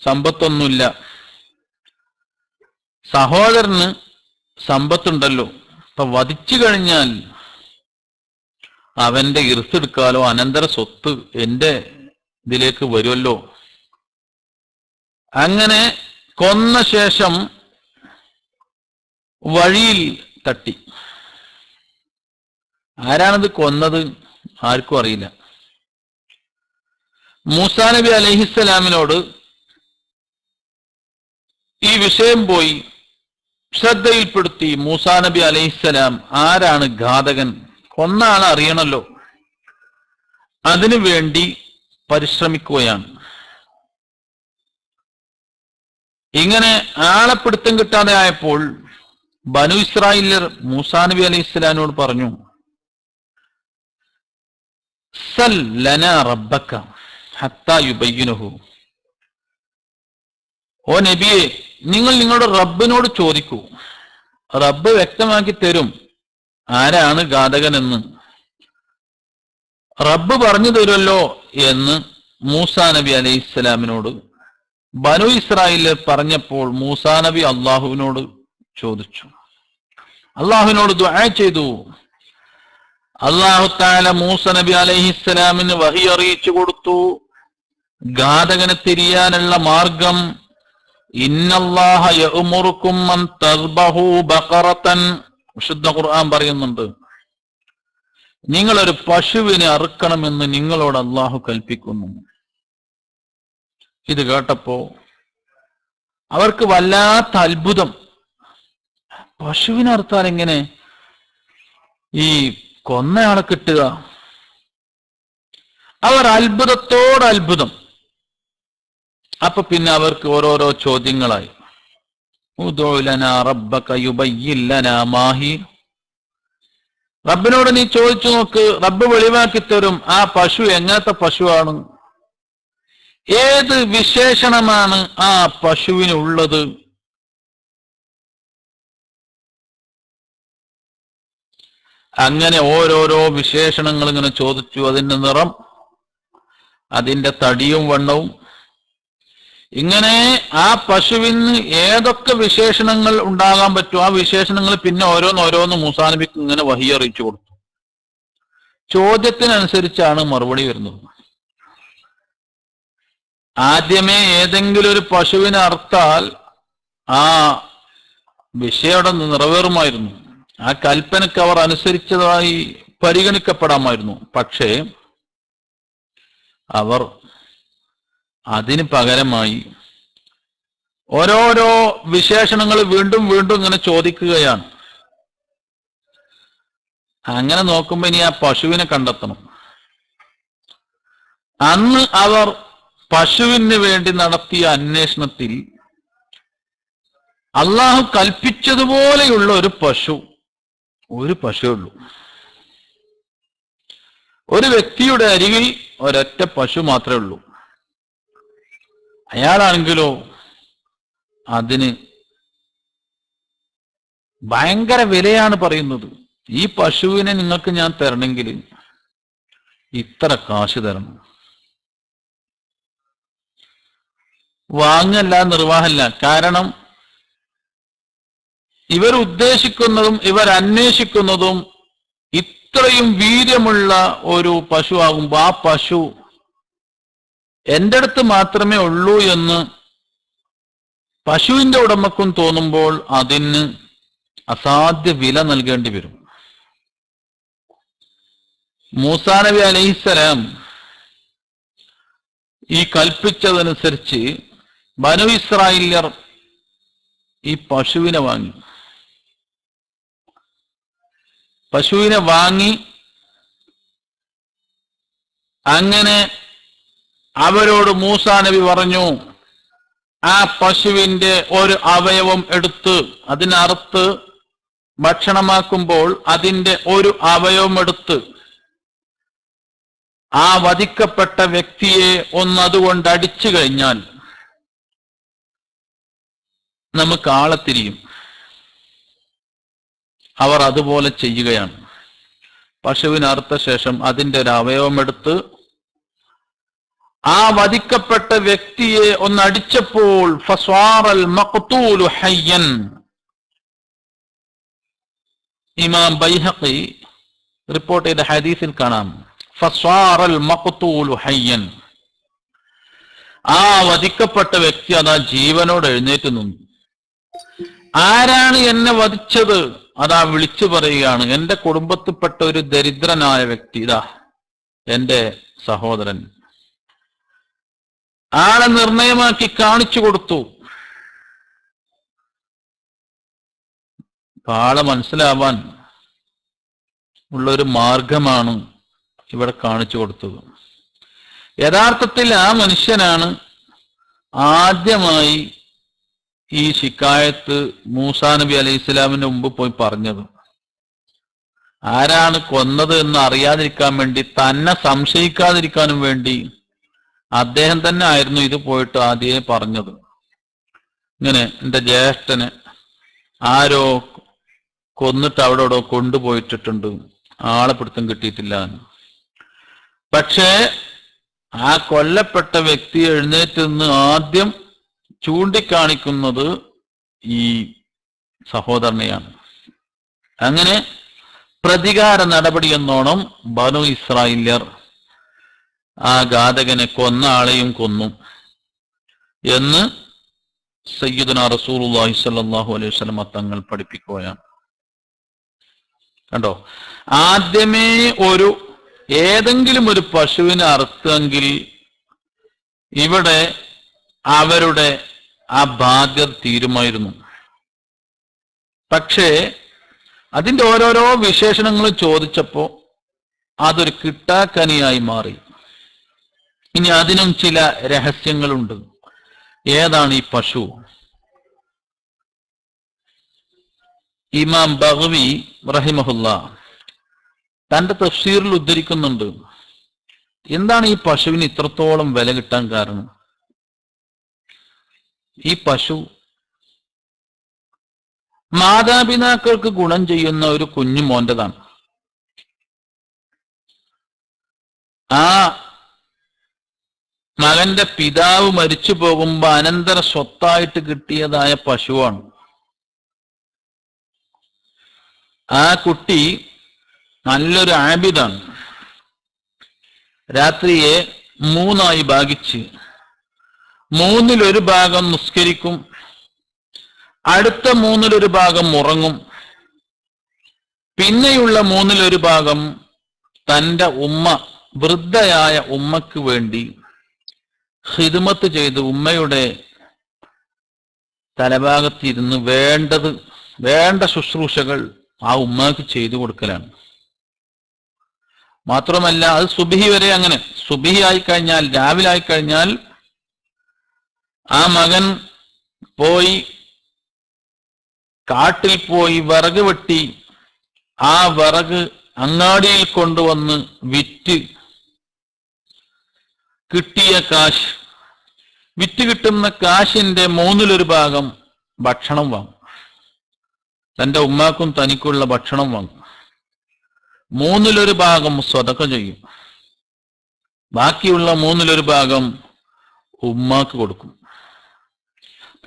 സമ്പത്തൊന്നുമില്ല, സഹോദരന് സമ്പത്തുണ്ടല്ലോ, അപ്പൊ വധിച്ചു കഴിഞ്ഞാൽ അവന്റെ ഇർസെടുക്കാലോ, അനന്തര സ്വത്ത് എന്റെ ഇതിലേക്ക് വരുമല്ലോ. അങ്ങനെ കൊന്ന ശേഷം വഴിയിൽ തട്ടി. ആരാണത് കൊന്നത്? ആർക്കും അറിയില്ല. മൂസാ നബി അലൈഹിസ്സലാമിനോട് ഈ വിഷയം പോയി ശ്രദ്ധയിൽപ്പെടുത്തി. മൂസാ നബി അലൈഹിസ്സലാം ആരാണ് ഘാതകൻ, കൊന്ന ആളെ അറിയണല്ലോ, അതിനു വേണ്ടി പരിശ്രമിക്കുകയാണ്. ഇങ്ങനെ ആളെ പിടുത്തം കിട്ടാതെ ആയപ്പോൾ ബനൂ ഇസ്രായേല്യർ മൂസാ നബി അലൈഹിസ്സലാമിനോട് പറഞ്ഞു, സൽ ലനാ റബ്ബക ഹത്താ യുബയ്യിനഹു. ഓ നബിയെ, നിങ്ങൾ നിങ്ങളുടെ റബ്ബിനോട് ചോദിക്കൂ, റബ്ബ് വ്യക്തമാക്കി തരും ആരാണ് ഘാതകനെന്ന്, റബ്ബ് പറഞ്ഞു തരുമല്ലോ എന്ന് മൂസാ നബി അലൈഹിസ്സലാമിനോട് ബനൂ ഇസ്രായേല്യർ പറഞ്ഞപ്പോൾ മൂസാ നബി അള്ളാഹുവിനോട് ചോദിച്ചു, അള്ളാഹുവിനോട് ദുആ ചെയ്തു. അള്ളാഹു തആല മൂസാ നബി അലൈഹിസ്സലാമിന് വഹി അറിയിച്ചു കൊടുത്തു, ഘാതകനെ തിരിയാനുള്ള മാർഗം. ഇന്നല്ലാഹ യഅ്മുറുക്കും അൻ തസ്ബഹു ബഖറതൻ, വിശുദ്ധ ഖുർആൻ പറയുന്നുണ്ട്, നിങ്ങളൊരു പശുവിനെ അറുക്കണമെന്ന് നിങ്ങളോട് അള്ളാഹു കൽപ്പിക്കുന്നു. ഇത് കേട്ടപ്പോ അവർക്ക് വല്ലാത്ത അത്ഭുതം. പശുവിനെ അറുത്താൽ എങ്ങനെ ഈ കൊന്നയാളെ കിട്ടുക? അവർ അത്ഭുതത്തോടത്ഭുതം. അപ്പൊ പിന്നെ അവർക്ക് ഓരോരോ ചോദ്യങ്ങളായി. ഉദ്ഉ ലനാ റബ്ബക യുബയ്യിൻ ലനാ മാ ഹി. റബ്ബിനോട് നീ ചോദിച്ചു നോക്ക്, റബ്ബ് വെളിവാക്കി തരും ആ പശു എങ്ങനത്തെ പശുവാണ്, ഏത് വിശേഷണമാണ് ആ പശുവിനുള്ളത്. അങ്ങനെ ഓരോരോ വിശേഷണങ്ങൾ ഇങ്ങനെ ചോദിച്ചു. അതിന്റെ നിറം, അതിന്റെ തടിയും വണ്ണവും, ഇങ്ങനെ ആ പശുവിന് ഏതൊക്കെ വിശേഷണങ്ങൾ ഉണ്ടാകാൻ പറ്റും ആ വിശേഷണങ്ങൾ പിന്നെ ഓരോന്നോരോന്ന് മൂസാ നബിക്ക് ഇങ്ങനെ വഹി അറിയിച്ചു കൊടുത്തു. ചോദ്യത്തിനനുസരിച്ചാണ് മറുപടി വരുന്നത്. ആദ്യമേ ഏതെങ്കിലും ഒരു പശുവിനെ അറുത്താൽ ആ വിഷയം അവിടെ നിറവേറുമായിരുന്നു, ആ കൽപ്പനക്ക് അവർ അനുസരിച്ചതായി പരിഗണിക്കപ്പെടാമായിരുന്നു. പക്ഷേ അവർ അതിന് പകരമായി ഓരോരോ വിശേഷണങ്ങൾ വീണ്ടും വീണ്ടും ഇങ്ങനെ ചോദിക്കുകയാണ്. അങ്ങനെ നോക്കുമ്പോ ഇനി ആ പശുവിനെ കണ്ടെത്തണം. അന്ന് അവർ പശുവിന് വേണ്ടി നടത്തിയ അന്വേഷണത്തിൽ അള്ളാഹു കൽപ്പിച്ചതുപോലെയുള്ള ഒരു പശുവേ ഉള്ളൂ. ഒരു വ്യക്തിയുടെ അരികിൽ ഒരൊറ്റ പശു മാത്രമേ ഉള്ളൂ. അയാളാണെങ്കിലോ അതിന് ഭയങ്കര വിലയാണ് പറയുന്നത്. ഈ പശുവിനെ നിങ്ങൾക്ക് ഞാൻ തരണമെങ്കിൽ ഇത്ര കാശ് തരണം. വാങ്ങല്ല, നിർവാഹമല്ല. കാരണം ഇവർ ഉദ്ദേശിക്കുന്നതും ഇവർ അന്വേഷിക്കുന്നതും ഇത്രയും വീര്യമുള്ള ഒരു പശു ആകുമ്പോൾ ആ പശു എൻ്റെ അടുത്ത് മാത്രമേ ഉള്ളൂ എന്ന് പശുവിന്റെ ഉടമക്കും തോന്നുമ്പോൾ അതിന് അസാധ്യ വില നൽകേണ്ടി വരും. മൂസാ നബി അലൈഹിസ്സലാം ഈ കൽപ്പിച്ചതനുസരിച്ച് ബനു ഇസ്രായേല്യർ ഈ പശുവിനെ വാങ്ങി അങ്ങനെ അവരോട് മൂസാ നബി പറഞ്ഞു, ആ പശുവിന്റെ ഒരു അവയവം എടുത്ത് അതിനറുത്ത് ഭക്ഷണമാക്കുമ്പോൾ അതിന്റെ ഒരു അവയവം എടുത്ത് ആ വധിക്കപ്പെട്ട വ്യക്തിയെ അതുകൊണ്ട് അടിച്ചു കഴിഞ്ഞാൽ നമുക്ക് ആളെ തിരിയും. അവർ അതുപോലെ ചെയ്യുകയാണ്. പശുവിന് അറുത്ത ശേഷം അതിന്റെ ഒരു അവയവം എടുത്ത് ആ വധിക്കപ്പെട്ട വ്യക്തിയെ അടിച്ചപ്പോൾ ഫസ്വാറൽ മഖ്തൂലു ഹയ്യൻ. ഇമാം ബൈഹഖി റിപ്പോർട്ട് ചെയ്ത ഹദീസിൽ കാണാം, ഫസ്വാറൽ മഖ്തൂലു ഹയ്യൻ. ആ വധിക്കപ്പെട്ട വ്യക്തി അതാ ജീവനോട് എഴുന്നേറ്റ് നിന്നു. ആരാണ് എന്നെ വധിച്ചത്? അതാ വിളിച്ചു പറയുകയാണ്, എന്റെ കുടുംബത്തിൽപ്പെട്ട ഒരു ദരിദ്രനായ വ്യക്തി, ഇതാ എന്റെ സഹോദരൻ. ആളെ നിർണയമാക്കി കാണിച്ചു കൊടുത്തു. ആളെ മനസ്സിലാവാൻ ഉള്ളൊരു മാർഗമാണ് ഇവിടെ കാണിച്ചു കൊടുത്തത്. യഥാർത്ഥത്തിൽ ആ മനുഷ്യനാണ് ആദ്യമായി ഈ ശിക്കായത്ത് മൂസാ നബി അലൈഹി ഇസ്ലാമിന് മുമ്പ് പോയി പറഞ്ഞത്. ആരാണ് കൊന്നത് എന്ന് അറിയാതിരിക്കാൻ വേണ്ടി, തന്നെ സംശയിക്കാതിരിക്കാനും വേണ്ടി അദ്ദേഹം തന്നെ ആയിരുന്നു ഇത് പോയിട്ട് ആദ്യമേ പറഞ്ഞത്. ഇങ്ങനെ എന്റെ ജ്യേഷ്ഠനെ ആരോ കൊന്നിട്ട് അവിടെ കൊണ്ടുപോയിട്ടിട്ടുണ്ട്, ആളെ പിടുത്തം കിട്ടിയിട്ടില്ല. പക്ഷേ ആ കൊല്ലപ്പെട്ട വ്യക്തി എഴുന്നേറ്റ് നിന്ന് ആദ്യം ചൂണ്ടിക്കാണിക്കുന്നത് ഈ സഹോദരനെയാണ്. അങ്ങനെ പ്രതികാര നടപടി എന്നോണം ബനു ഇസ്രായേല്യർ ആ ഘാതകനെ കൊന്ന ആളെയും കൊന്നു എന്ന് സയ്യിദുനാ റസൂലുള്ളാഹി സ്വല്ലല്ലാഹു അലൈഹി വസല്ലം തങ്ങൾ പഠിപ്പിക്കുകയാണ്. കണ്ടോ, ആദ്യമേ ഏതെങ്കിലും ഒരു പശുവിനെ അറുത്തെങ്കിൽ ഇവിടെ അവരുടെ ആ ബാധ്യത തീരുമായിരുന്നു. പക്ഷേ അതിന്റെ ഓരോരോ വിശേഷണങ്ങൾ ചോദിച്ചപ്പോ അതൊരു കിട്ടാക്കനിയായി മാറി. ഇനി അതിനും ചില രഹസ്യങ്ങളുണ്ട്. ഏതാണ് ഈ പശു? ഇമാം ബഗ്വി റഹിമഹുല്ല തന്റെ തഫ്സീറിൽ ഉദ്ധരിക്കുന്നുണ്ട്, എന്താണ് ഈ പശുവിന് ഇത്രത്തോളം വില കിട്ടാൻ കാരണം? ഈ പശു മാതാപിതാക്കൾക്ക് ഗുണം ചെയ്യുന്ന ഒരു കുഞ്ഞു മോൻ്റെതാണ്. ആ മകന്റെ പിതാവ് മരിച്ചു പോകുമ്പോ അനന്തര സ്വത്തായിട്ട് കിട്ടിയതായ പശുവാണ്. ആ കുട്ടി നല്ലൊരു ആബിദാണ്. രാത്രിയെ 3 ഭാഗിച്ച് 1/3 ഭാഗം നിസ്കരിക്കും, അടുത്ത 1/3 ഭാഗം ഉറങ്ങും, പിന്നെയുള്ള 1/3 ഭാഗം തൻ്റെ വൃദ്ധയായ ഉമ്മക്ക് വേണ്ടി ഖിദ്മത്ത് ചെയ്ത് ഉമ്മയുടെ തലഭാഗത്തിരുന്ന് വേണ്ട ശുശ്രൂഷകൾ ആ ഉമ്മക്ക് ചെയ്തു കൊടുക്കലാണ്. മാത്രമല്ല അത് സുബ്ഹി വരെ അങ്ങനെ. സുബ്ഹി ആയിക്കഴിഞ്ഞാൽ, രാവിലെ ആയിക്കഴിഞ്ഞാൽ ആ മകൻ പോയി കാട്ടിൽ പോയി വിറക് വെട്ടി ആ വിറക് അങ്ങാടിയിൽ കൊണ്ടുവന്ന് വിറ്റ് കിട്ടിയ കാശ്, വിറ്റ് കിട്ടുന്ന കാശിന്റെ 1/3 ഭാഗം ഭക്ഷണം വാങ്ങും. തന്റെ ഉമ്മാക്കും തനിക്കുള്ള ഭക്ഷണം വാങ്ങും. 1/3 ഭാഗം സ്വതക്ക ചെയ്യും. ബാക്കിയുള്ള 1/3 ഭാഗം ഉമ്മാക്ക് കൊടുക്കും.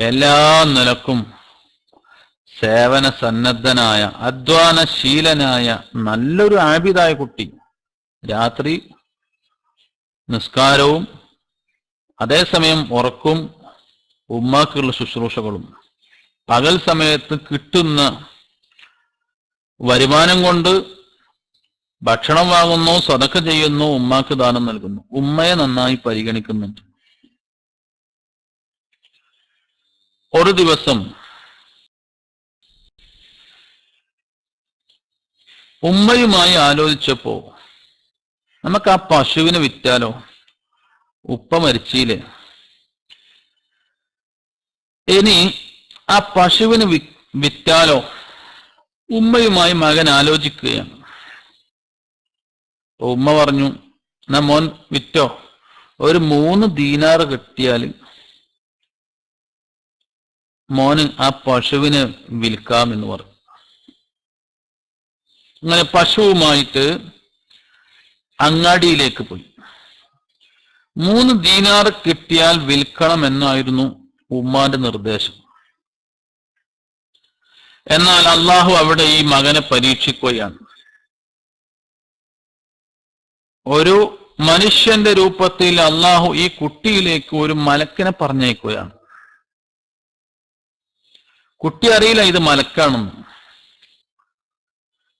എല്ലാ നിലക്കും സേവന സന്നദ്ധനായ അധ്വാനശീലനായ നല്ലൊരു ആബിദായ കുട്ടി, രാത്രി നിസ്കാരവും അതേസമയം ഉറക്കും ഉമ്മാക്കുള്ള ശുശ്രൂഷകളും, പകൽ സമയത്ത് കിട്ടുന്ന വരുമാനം കൊണ്ട് ഭക്ഷണം വാങ്ങുന്നു, സദഖ ചെയ്യുന്നു, ഉമ്മാക്ക് ദാനം നൽകുന്നു, ഉമ്മയെ നന്നായി പരിഗണിക്കുന്നുണ്ട്. ഒരു ദിവസം ഉമ്മയുമായി ആലോചിച്ചപ്പോ, നമുക്ക് ആ പശുവിനെ വിറ്റാലോ, ഉപ്പ മരിച്ചില്ലേ, ഇനി ആ പശുവിന് വിറ്റാലോ? ഉമ്മയുമായി മകൻ ആലോചിക്കുകയാണ്. ഉമ്മ പറഞ്ഞു, എന്നാ മോൻ വിറ്റോ, ഒരു 3 ദീനാർ കിട്ടിയാൽ മോന് ആ പശുവിന് വിൽക്കാം എന്ന് പറഞ്ഞു. അങ്ങനെ പശുവുമായിട്ട് അങ്ങാടിയിലേക്ക് പോയി. 3 ദീനാർ കിട്ടിയാൽ വിൽക്കണം എന്നായിരുന്നു ഉമ്മാന്റെ നിർദ്ദേശം. എന്നാൽ അള്ളാഹു അവിടെ ഈ മകനെ പരീക്ഷിക്കുകയാണ്. ഒരു മനുഷ്യന്റെ രൂപത്തിൽ അള്ളാഹു ഈ കുട്ടിയിലേക്ക് ഒരു മലക്കിനെ പറഞ്ഞേക്കുകയാണ്. കുട്ടി അറിയില്ല ഇത് മലക്കാണെന്ന്.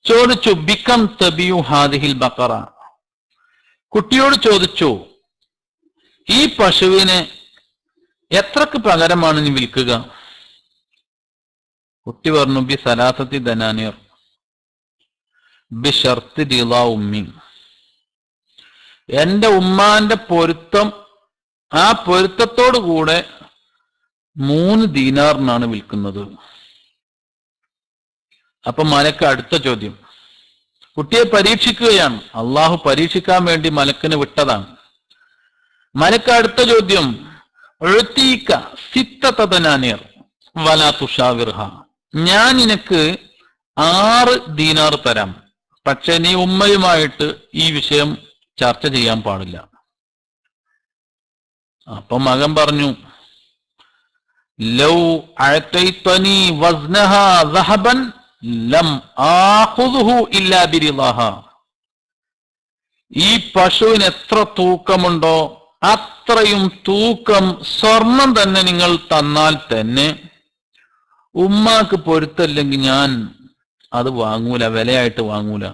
ചോദിച്ചു, ബിക്കം തബിയു ഹാദിഹിൽ ബഖറ, കുട്ടിയോട് ചോദിച്ചു, ഈ പശുവിനെ എത്രക്ക് പകരമാണ് നീ വിൽക്കുക? കുട്ടി പറഞ്ഞു, ബി സലാസത്തി ദനാനിർ ബി ഷർത്തി റിളാ ഉമ്മി, എന്റെ ഉമ്മാന്റെ പൊരുത്തം, ആ പൊരുത്തത്തോടു കൂടെ 3 ദീനാറിനാണ് വിൽക്കുന്നത്. അപ്പൊ മലക്ക് അടുത്ത ചോദ്യം, കുട്ടിയെ പരീക്ഷിക്കുകയാണ്. അള്ളാഹു പരീക്ഷിക്കാൻ വേണ്ടി മലക്കിന് വിട്ടതാണ്. മലക്ക് അടുത്ത ചോദ്യം, എഴുത്തീക്ക സിത്തത ദനാനിർ വലാ തുഷാവിർഹ, ഞാൻ നിനക്ക് 6 ദീനാർ തരാം, പക്ഷെ നീ ഉമ്മയുമായിട്ട് ഈ വിഷയം ചർച്ച ചെയ്യാൻ പാടില്ല. അപ്പൊ മകൻ പറഞ്ഞു, ലൗ അഅതൈതനി വസ്നഹാ ദഹബൻ ലം ആഖുദുഹു ഇല്ലാ ബിറിളാഹ, ഈ പശുവിന് എത്ര തൂക്കമുണ്ടോ അത്രയും തൂക്കം സ്വർണം തന്നെ നിങ്ങൾ തന്നാൽ തന്നെ ഉമ്മാക്ക് പൊരുത്തല്ലെങ്കിൽ ഞാൻ അത് വാങ്ങൂല, വിലയായിട്ട് വാങ്ങൂല.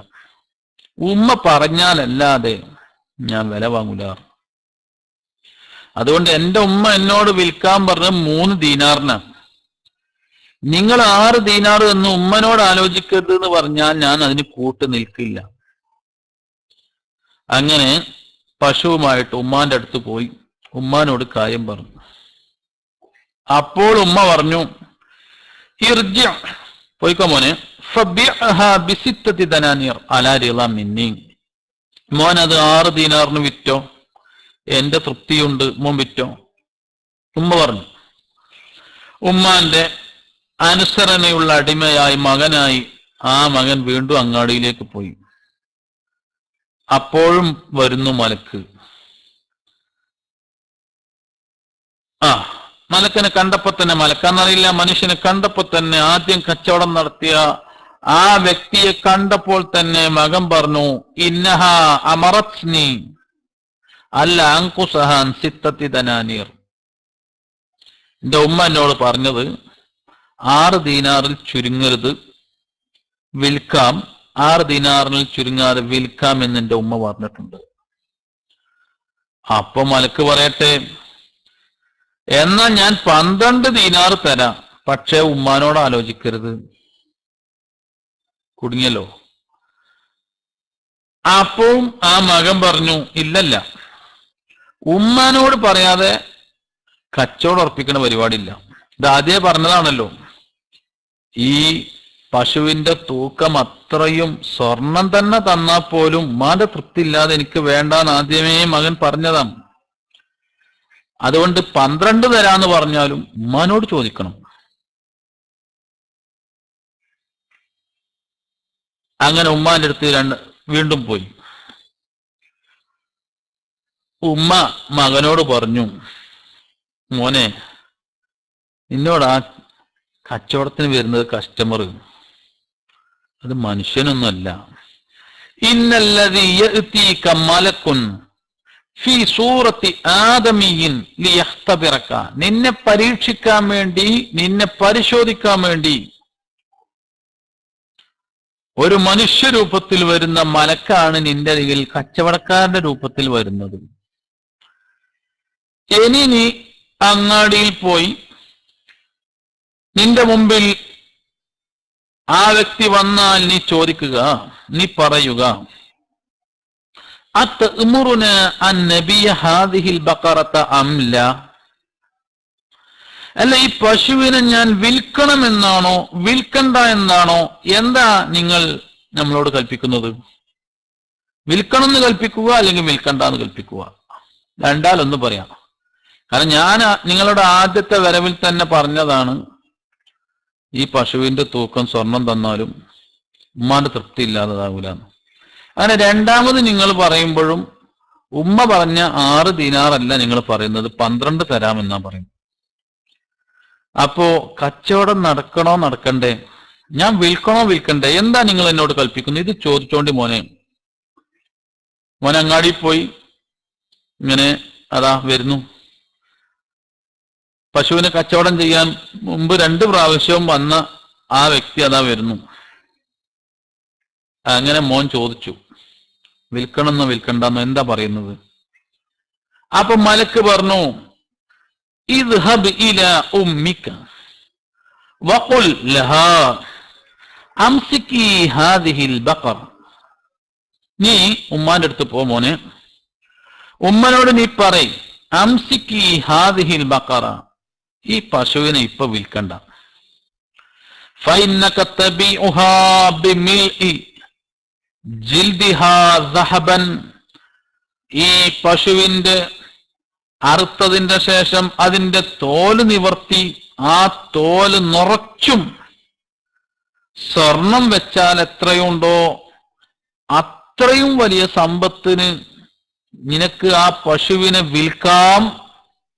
ഉമ്മ പറഞ്ഞാലല്ലാതെ ഞാൻ വില വാങ്ങൂല. അതുകൊണ്ട് എന്റെ ഉമ്മ എന്നോട് വിൽക്കാൻ പറഞ്ഞ 3 ദീനാറിനാണ്. നിങ്ങൾ 6 ദീനാർ എന്ന് ഉമ്മനോട് ആലോചിക്കരുത് എന്ന് പറഞ്ഞാൽ ഞാൻ അതിന് കൂട്ട് നിൽക്കില്ല. അങ്ങനെ പശുവുമായിട്ട് ഉമ്മാന്റെ അടുത്ത് പോയി ഉമ്മാനോട് കാര്യം പറഞ്ഞു. അപ്പോൾ ഉമ്മ പറഞ്ഞു, ഇർജി, പോയിക്കോ മോനെ, ഫബിഅഹാ ബിസിത്തതി ദനാനിർ അലാ റിളാ മിന്നി, മോൻ അത് 6 ദീനാറിന് വിറ്റോ, എന്റെ തൃപ്തിയുണ്ട്, മോൻ വിറ്റോ. ഉമ്മ പറഞ്ഞു. ഉമ്മാന്റെ അനുസരണയുള്ള അടിമയായി മകനായി ആ മകൻ വീണ്ടും അങ്ങാടിയിലേക്ക് പോയി. അപ്പോഴും വരുന്നു മലക്ക്. മലക്കനെ കണ്ടപ്പോ തന്നെ, മലക്കാന്നറിയില്ല, മനുഷ്യനെ കണ്ടപ്പോ തന്നെ, ആദ്യം കച്ചവടം നടത്തിയ ആ വ്യക്തിയെ കണ്ടപ്പോൾ തന്നെ മകൻ പറഞ്ഞു, ഇന്നഹ അമറത്നി അല്ല അങ്കുസഹാൻ സിത്തത്തി ദനാനീർ, എന്റെ ഉമ്മ എന്നോട് പറഞ്ഞത് 6 ദീനാറിൽ ചുരുങ്ങരുത്, വിൽക്കാം, 6 ദീനാറിൽ ചുരുങ്ങാതെ വിൽക്കാം എന്ന് എന്റെ ഉമ്മ പറഞ്ഞിട്ടുണ്ട്. അപ്പൊ മലക്ക് പറയട്ടെ, എന്നാ ഞാൻ 12 ദീനാർ തരാം, പക്ഷെ ഉമ്മാനോട് ആലോചിക്കരുത്. കുടുങ്ങിയല്ലോ. അപ്പവും ആ മകൻ പറഞ്ഞു, ഇല്ലല്ല, ഉമ്മാനോട് പറയാതെ കച്ചവടം ഉറപ്പിക്കുന്ന പരിപാടിയില്ല. ഇത് ആദ്യമേ പറഞ്ഞതാണല്ലോ, ഈ പശുവിന്റെ തൂക്കം അത്രയും സ്വർണം തന്നെ തന്നാൽ പോലും ഉമ്മാന്റെ തൃപ്തി ഇല്ലാതെ എനിക്ക് വേണ്ടാന്ന് ആദ്യമേ മകൻ പറഞ്ഞതാണ്. അതുകൊണ്ട് 12 തരാന്ന് പറഞ്ഞാലും ഉമ്മാനോട് ചോദിക്കണം. അങ്ങനെ ഉമ്മാന്റെ അടുത്ത് വീണ്ടും പോയി. ഉമ്മ മകനോട് പറഞ്ഞു, മോനെ, നിന്നോട് ആ കച്ചവടത്തിന് വരുന്നത് കസ്റ്റമർ, അത് മനുഷ്യനൊന്നുമല്ല. ഇന്നല്ലദീ യഅ്തീക മലക്കുൻ ഫീ സൂറത്തി ആദമിയിൻ ലിയഖ്തബിറക, നിന്നെ പരീക്ഷിക്കാൻ വേണ്ടി, നിന്നെ പരിശോധിക്കാൻ വേണ്ടി ഒരു മനുഷ്യരൂപത്തിൽ വരുന്ന മലക്കാണ് നിന്റെ അരികിൽ കച്ചവടക്കാരന്റെ രൂപത്തിൽ വരുന്നത്. ഇനി നീ അങ്ങാടിയിൽ പോയി നിന്റെ മുമ്പിൽ ആ വ്യക്തി വന്നാൽ നീ ചോദിക്കുക, നീ പറയുക, അത്അ്മുറുന അൻ നബിയ ഹാദിഹിൽ ബഖറത അം ലാ, അല്ല ഈ പശുവിനെ ഞാൻ വിൽക്കണമെന്നാണോ വിൽക്കണ്ട എന്നാണോ, എന്താ നിങ്ങൾ നമ്മളോട് കൽപ്പിക്കുന്നത്? വിൽക്കണം എന്ന് കൽപ്പിക്കുക അല്ലെങ്കിൽ വിൽക്കണ്ട എന്ന് കൽപ്പിക്കുക, രണ്ടാലൊന്നും പറയാം. കാരണം ഞാൻ നിങ്ങളുടെ ആദ്യത്തെ വരവിൽ തന്നെ പറഞ്ഞതാണ്, ഈ പശുവിന്റെ തൂക്കം സ്വർണം തന്നാലും ഉമ്മാന്റെ തൃപ്തി ഇല്ലാത്തതാകൂലെന്ന്. അങ്ങനെ രണ്ടാമത് നിങ്ങൾ പറയുമ്പോഴും ഉമ്മ പറഞ്ഞ 6 ദിനാറല്ല നിങ്ങൾ പറയുന്നത്, 12 തരാമെന്നാ പറയുന്നത്. അപ്പോ കച്ചവടം നടക്കണോ നടക്കണ്ടേ, ഞാൻ വിൽക്കണോ വിൽക്കണ്ടേ, എന്താ നിങ്ങൾ എന്നോട് കൽപ്പിക്കുന്നത്? ഇത് ചോദിച്ചോണ്ടി മോനെ അങ്ങാടി പോയി ഇങ്ങനെ അതാ വരുന്നു. പശുവിനെ കച്ചവടം ചെയ്യാൻ മുമ്പ് 2 പ്രാവശ്യവും വന്ന ആ വ്യക്തി അതാ വരുന്നു. അങ്ങനെ മോൻ ചോദിച്ചു, വിൽക്കണമെന്നോ വിൽക്കണ്ടെന്നോ, എന്താ പറയുന്നത്? അപ്പൊ മലക്ക് പറഞ്ഞു, ഇദ്ഹബ് ഇലാ ഉമ്മിക വഖുൽ ലഹാ അംസികി ഹാദിഹിൽ ബഖറ, നീ ഉമ്മാന്റെ അടുത്ത് പോ മോനെ, ഉമ്മനോട് നീ പറയ്, അംസികി ഹാദിഹിൽ ബഖറ, ഈ പശുവിനെ ഇപ്പൊ വിൽക്കണ്ട. ഫഇന്നക തബീഉഹാ ബിമിൽഇ ജിൽദിഹാ ദഹബൻ, ഈ പശുവിന്റെ അറുത്തതിന്റെ ശേഷം അതിന്റെ തോല് നിവർത്തി ആ തോല് നിറച്ചും സ്വർണം വെച്ചാൽ എത്രയുണ്ടോ അത്രയും വലിയ സമ്പത്തിന് നിനക്ക് ആ പശുവിനെ വിൽക്കാം,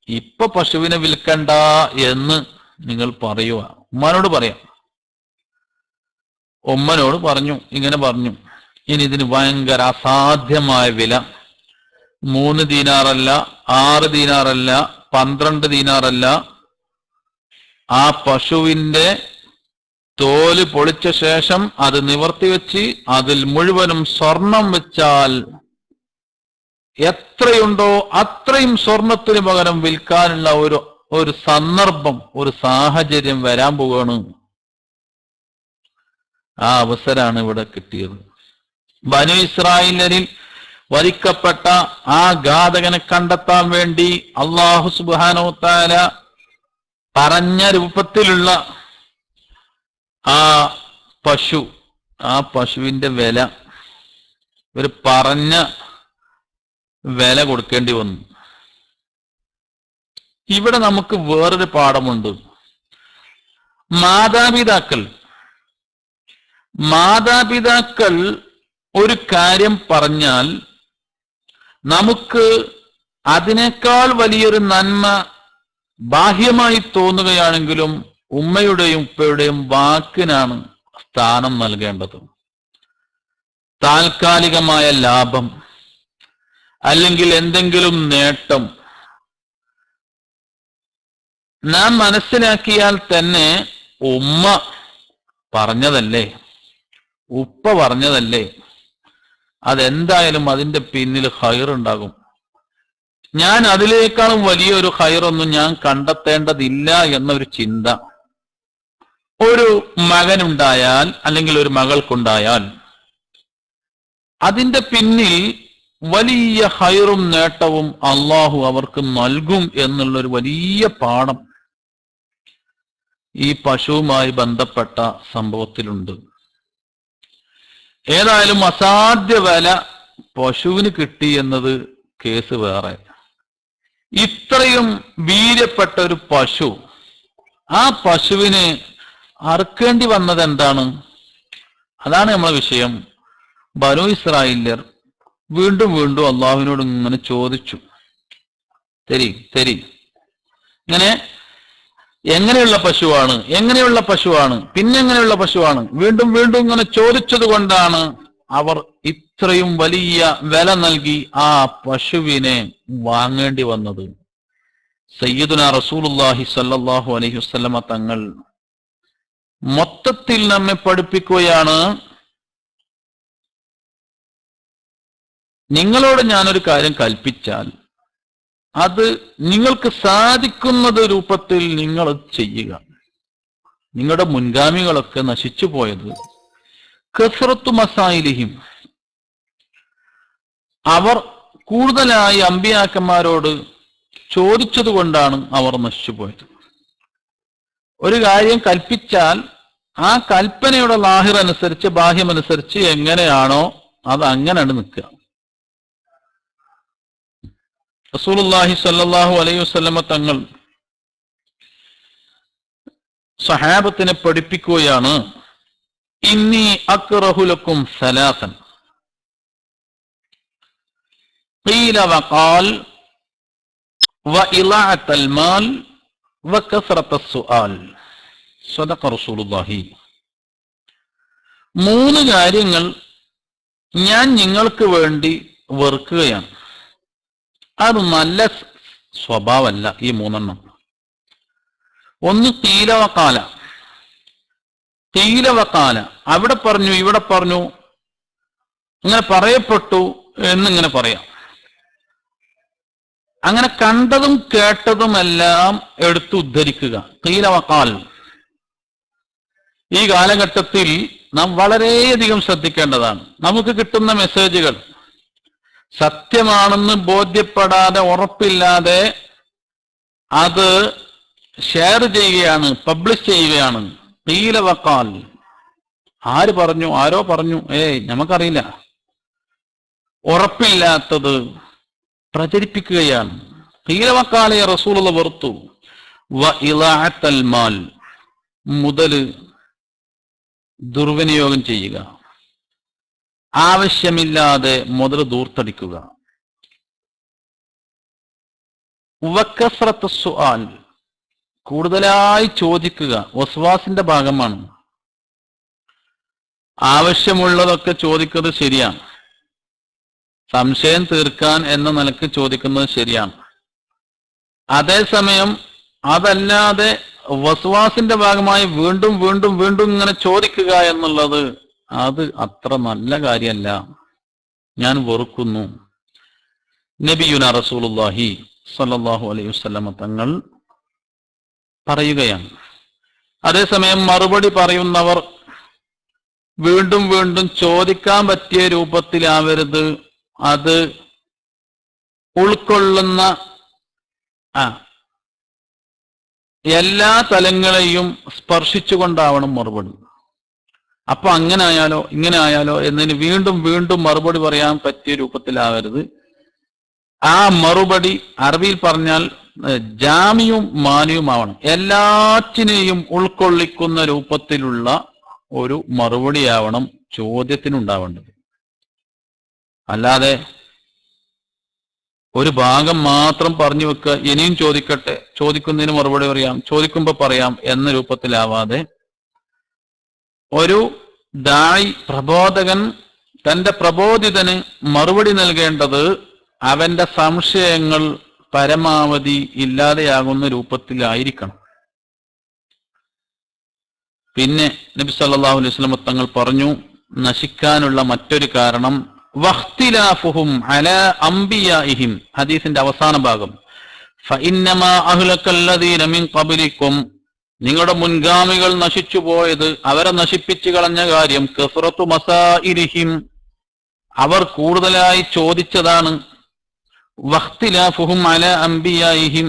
ഇപ്പൊ പശുവിനെ വിൽക്കണ്ട എന്ന് നിങ്ങൾ പറയുക. ഉമ്മാനോട് പറയാം. ഉമ്മനോട് പറഞ്ഞു, ഇങ്ങനെ പറഞ്ഞു. ഇനി ഇതിന് ഭയങ്കര അസാധ്യമായ വില, 3 ദീനാറല്ല, 6 ദീനാറല്ല, 12 ദീനാറല്ല, ആ പശുവിന്റെ തോല് പൊളിച്ച ശേഷം അത് നിവർത്തി വെച്ച് അതിൽ മുഴുവനും സ്വർണം വെച്ചാൽ എത്രയുണ്ടോ അത്രയും സ്വർണത്തിന് പകരം വിൽക്കാനുള്ള ഒരു സന്ദർഭം, ഒരു സാഹചര്യം വരാൻ പോവുകയാണ്. ആ അവസരമാണ് ഇവിടെ കിട്ടിയത്. ബനു ഇസ്രായേലിൽ വരിക്കപ്പെട്ട ആ ഘാതകനെ കണ്ടെത്താൻ വേണ്ടി അല്ലാഹു സുബ്ഹാനഹു വ തആല പറഞ്ഞ രൂപത്തിലുള്ള ആ പശു, ആ പശുവിന്റെ വില, ഒരു പറഞ്ഞ വില കൊടുക്കേണ്ടി വന്നു. ഇവിടെ നമുക്ക് വേറൊരു പാഠമുണ്ട്. മാതാപിതാക്കൾ ഒരു കാര്യം പറഞ്ഞാൽ നമുക്ക് അതിനേക്കാൾ വലിയൊരു നന്മ ബാഹ്യമായി തോന്നുകയാണെങ്കിലും ഉമ്മയുടെയും ഉപ്പയുടെയും വാക്കിനാണ് സ്ഥാനം നൽകേണ്ടത്. താൽക്കാലികമായ ലാഭം അല്ലെങ്കിൽ എന്തെങ്കിലും നേട്ടം നാം മനസ്സിലാക്കിയാൽ തന്നെ ഉമ്മ പറഞ്ഞതല്ലേ, ഉപ്പ പറഞ്ഞതല്ലേ, അതെന്തായാലും അതിന്റെ പിന്നിൽ ഖൈറുണ്ടാകും. ഞാൻ അതിലേക്കാളും വലിയൊരു ഖൈറൊന്നും ഞാൻ കണ്ടെത്തേണ്ടതില്ല എന്നൊരു ചിന്ത ഒരു മകനുണ്ടായാൽ അല്ലെങ്കിൽ ഒരു മകൾക്കുണ്ടായാൽ അതിന്റെ പിന്നിൽ വലിയ ഖൈറും നേട്ടവും അള്ളാഹു അവർക്ക് നൽകും എന്നുള്ളൊരു വലിയ പാഠം ഈ പശുവുമായി ബന്ധപ്പെട്ട സംഭവത്തിലുണ്ട്. ഏതായാലും അസാധ്യ വില പശുവിന് കിട്ടി എന്നത് കേസ് വേറെ. ഇത്രയും വീര്യപ്പെട്ട ഒരു പശു, ആ പശുവിന് അറുക്കേണ്ടി വന്നത് എന്താണ്? അതാണ് നമ്മളെ വിഷയം. ബനൂ ഇസ്രായേല്യർ വീണ്ടും വീണ്ടും അള്ളാഹുവിനോട് ഇങ്ങനെ ചോദിച്ചു, തരി. ഇങ്ങനെ എങ്ങനെയുള്ള പശുവാണ്, എങ്ങനെയുള്ള പശുവാണ്, പിന്നെങ്ങനെയുള്ള പശുവാണ്, വീണ്ടും വീണ്ടും ഇങ്ങനെ ചോദിച്ചത് കൊണ്ടാണ് അവർ ഇത്രയും വലിയ വില നൽകി ആ പശുവിനെ വാങ്ങേണ്ടി വന്നത്. സയ്യിദുനാ റസൂലുള്ളാഹി സ്വല്ലല്ലാഹു അലൈഹി വസല്ലമ തങ്ങൾ മൊത്തത്തിൽ നമ്മെ പഠിപ്പിക്കുകയാണ്, നിങ്ങളോട് ഞാനൊരു കാര്യം കൽപ്പിച്ചാൽ അത് നിങ്ങൾക്ക് സാധിക്കുന്നത് രൂപത്തിൽ നിങ്ങൾ ചെയ്യുക. നിങ്ങളുടെ മുൻഗാമികളൊക്കെ നശിച്ചു പോയത് കസ്റത്തു മസായിലിഹിം, അവർ കൂടുതലായി അമ്പിയാക്കന്മാരോട് ചോദിച്ചത് കൊണ്ടാണ് അവർ നശിച്ചുപോയത്. ഒരു കാര്യം കൽപ്പിച്ചാൽ ആ കൽപ്പനയുടെ ലാഹിർ അനുസരിച്ച്, ബാഹ്യമനുസരിച്ച് എങ്ങനെയാണോ അത് അങ്ങനെയാണ് നിൽക്കുക. റസൂലുള്ളാഹി സ്വല്ലല്ലാഹു അലൈഹി വസല്ലമ തങ്ങൾ സഹാബത്തിനെ പഠിപ്പിക്കുകയാണ്, ഇന്നി അക്റഹു ലക്കും സലാസൻ ഖീല വഖാൽ വഇളഅത്തൽ മാൽ വകസ്റത്തസ് സുആൽ. സദഖ റസൂലുള്ളാഹി. 3 കാര്യങ്ങൾ ഞാൻ നിങ്ങൾക്ക് വേണ്ടി വെറുക്കുകയാണ്. അത് നല്ല സ്വഭാവമല്ല ഈ 3 ഒന്ന് ഖീല വഖാല. ഖീല വഖാല, അവിടെ പറഞ്ഞു ഇവിടെ പറഞ്ഞു, ഇങ്ങനെ പറയപ്പെട്ടു എന്നിങ്ങനെ പറയാം. അങ്ങനെ കണ്ടതും കേട്ടതുമെല്ലാം എടുത്ത് ഉദ്ധരിക്കുക. ഖീല വഖാൽ. ഈ കാലഘട്ടത്തിൽ നാം വളരെയധികം ശ്രദ്ധിക്കേണ്ടതാണ്. നമുക്ക് കിട്ടുന്ന മെസ്സേജുകൾ സത്യമാണെന്ന് ബോധ്യപ്പെടാതെ, ഉറപ്പില്ലാതെ അത് ഷെയർ ചെയ്യുകയാണ്, പബ്ലിഷ് ചെയ്യുകയാണ്. ഖീല വഖാൽ. ആര് പറഞ്ഞു, ആരോ പറഞ്ഞു, നമുക്കറിയില്ല, ഉറപ്പില്ലാത്തത് പ്രചരിപ്പിക്കുകയാണ്. ഖീല വഖാല യാ റസൂലുള്ളാഹി വെറുത്തു. വഇളഅത്തൽ മാൽ, മുതല് ദുർവിനിയോഗം ചെയ്യുക, ആവശ്യമില്ലാതെ മുതൽ ദൂർത്തടിക്കുക. വകസ്റത്തസ് സുആൽ, കൂടുതലായി ചോദിക്കുക, വസ്വാസിന്റെ ഭാഗമാണ്. ആവശ്യമുള്ളതൊക്കെ ചോദിക്കുന്നത് ശരിയാണ്, സംശയം തീർക്കാൻ എന്ന നിലക്ക് ചോദിക്കുന്നത് ശരിയാണ്. അതേസമയം അതല്ലാതെ വസ്വാസിന്റെ ഭാഗമായി വീണ്ടും വീണ്ടും വീണ്ടും ഇങ്ങനെ ചോദിക്കുക എന്നുള്ളത് അത് അത്ര നല്ല കാര്യമല്ല, ഞാൻ വെറുക്കുന്നു. നബിയുനാ റസൂലുള്ളാഹി സ്വല്ലല്ലാഹു അലൈഹി വസല്ലമ തങ്ങൾ പറയുകയാണ്. അതേസമയം മറുപടി പറയുന്നവർ വീണ്ടും വീണ്ടും ചോദിക്കാൻ പറ്റിയ രൂപത്തിലാവരുത്, അത് ഉൾക്കൊള്ളുന്ന എല്ലാ തലങ്ങളെയും സ്പർശിച്ചുകൊണ്ടാവണം മറുപടി. അപ്പൊ അങ്ങനെ ആയാലോ ഇങ്ങനെ ആയാലോ എന്നതിന് വീണ്ടും വീണ്ടും മറുപടി പറയാൻ പറ്റിയ രൂപത്തിലാവരുത്. ആ മറുപടി അറബിയിൽ പറഞ്ഞാൽ ജാമിയും മാനിയുമാവണം, എല്ലാറ്റിനെയും ഉൾക്കൊള്ളിക്കുന്ന രൂപത്തിലുള്ള ഒരു മറുപടിയാവണം ചോദ്യത്തിനുണ്ടാവേണ്ടത്. അല്ലാതെ ഒരു ഭാഗം മാത്രം പറഞ്ഞു വെക്കുക, ഇനിയും ചോദിക്കട്ടെ, ചോദിക്കുന്നതിന് മറുപടി പറയാം, ചോദിക്കുമ്പോ പറയാം എന്ന രൂപത്തിലാവാതെ, ഒരു ദായി പ്രബോധകൻ തന്റെ പ്രബോധിതന് മറുപടി നൽകേണ്ടത് അവന്റെ സംശയങ്ങൾ പരമാവധി ഇല്ലാതെയാകുന്ന രൂപത്തിലായിരിക്കണം. പിന്നെ നബി സല്ലല്ലാഹു അലൈഹി വസല്ലം തങ്ങൾ പറഞ്ഞു, നശിക്കാനുള്ള മറ്റൊരു കാരണം വഖ്തിലാഫുഹും അലാ അംബിയാഇഹിം, ഹദീസിന്റെ അവസാന ഭാഗം, ഫഇന്നമാ അഹ്ലകല്ലദീന മിൻ ഖബ്ലികും, നിങ്ങളുടെ മുൻഗാമികൾ നശിച്ചു പോയത്, അവരെ നശിപ്പിച്ചു കളഞ്ഞ കാര്യം, കസ്റത്തു മസാഇലിഹിം, അവർ കൂടുതലായി ചോദിച്ചതാണ്. വഖ്തിലാഫുഹും അലാ അംബിയാഇഹിം,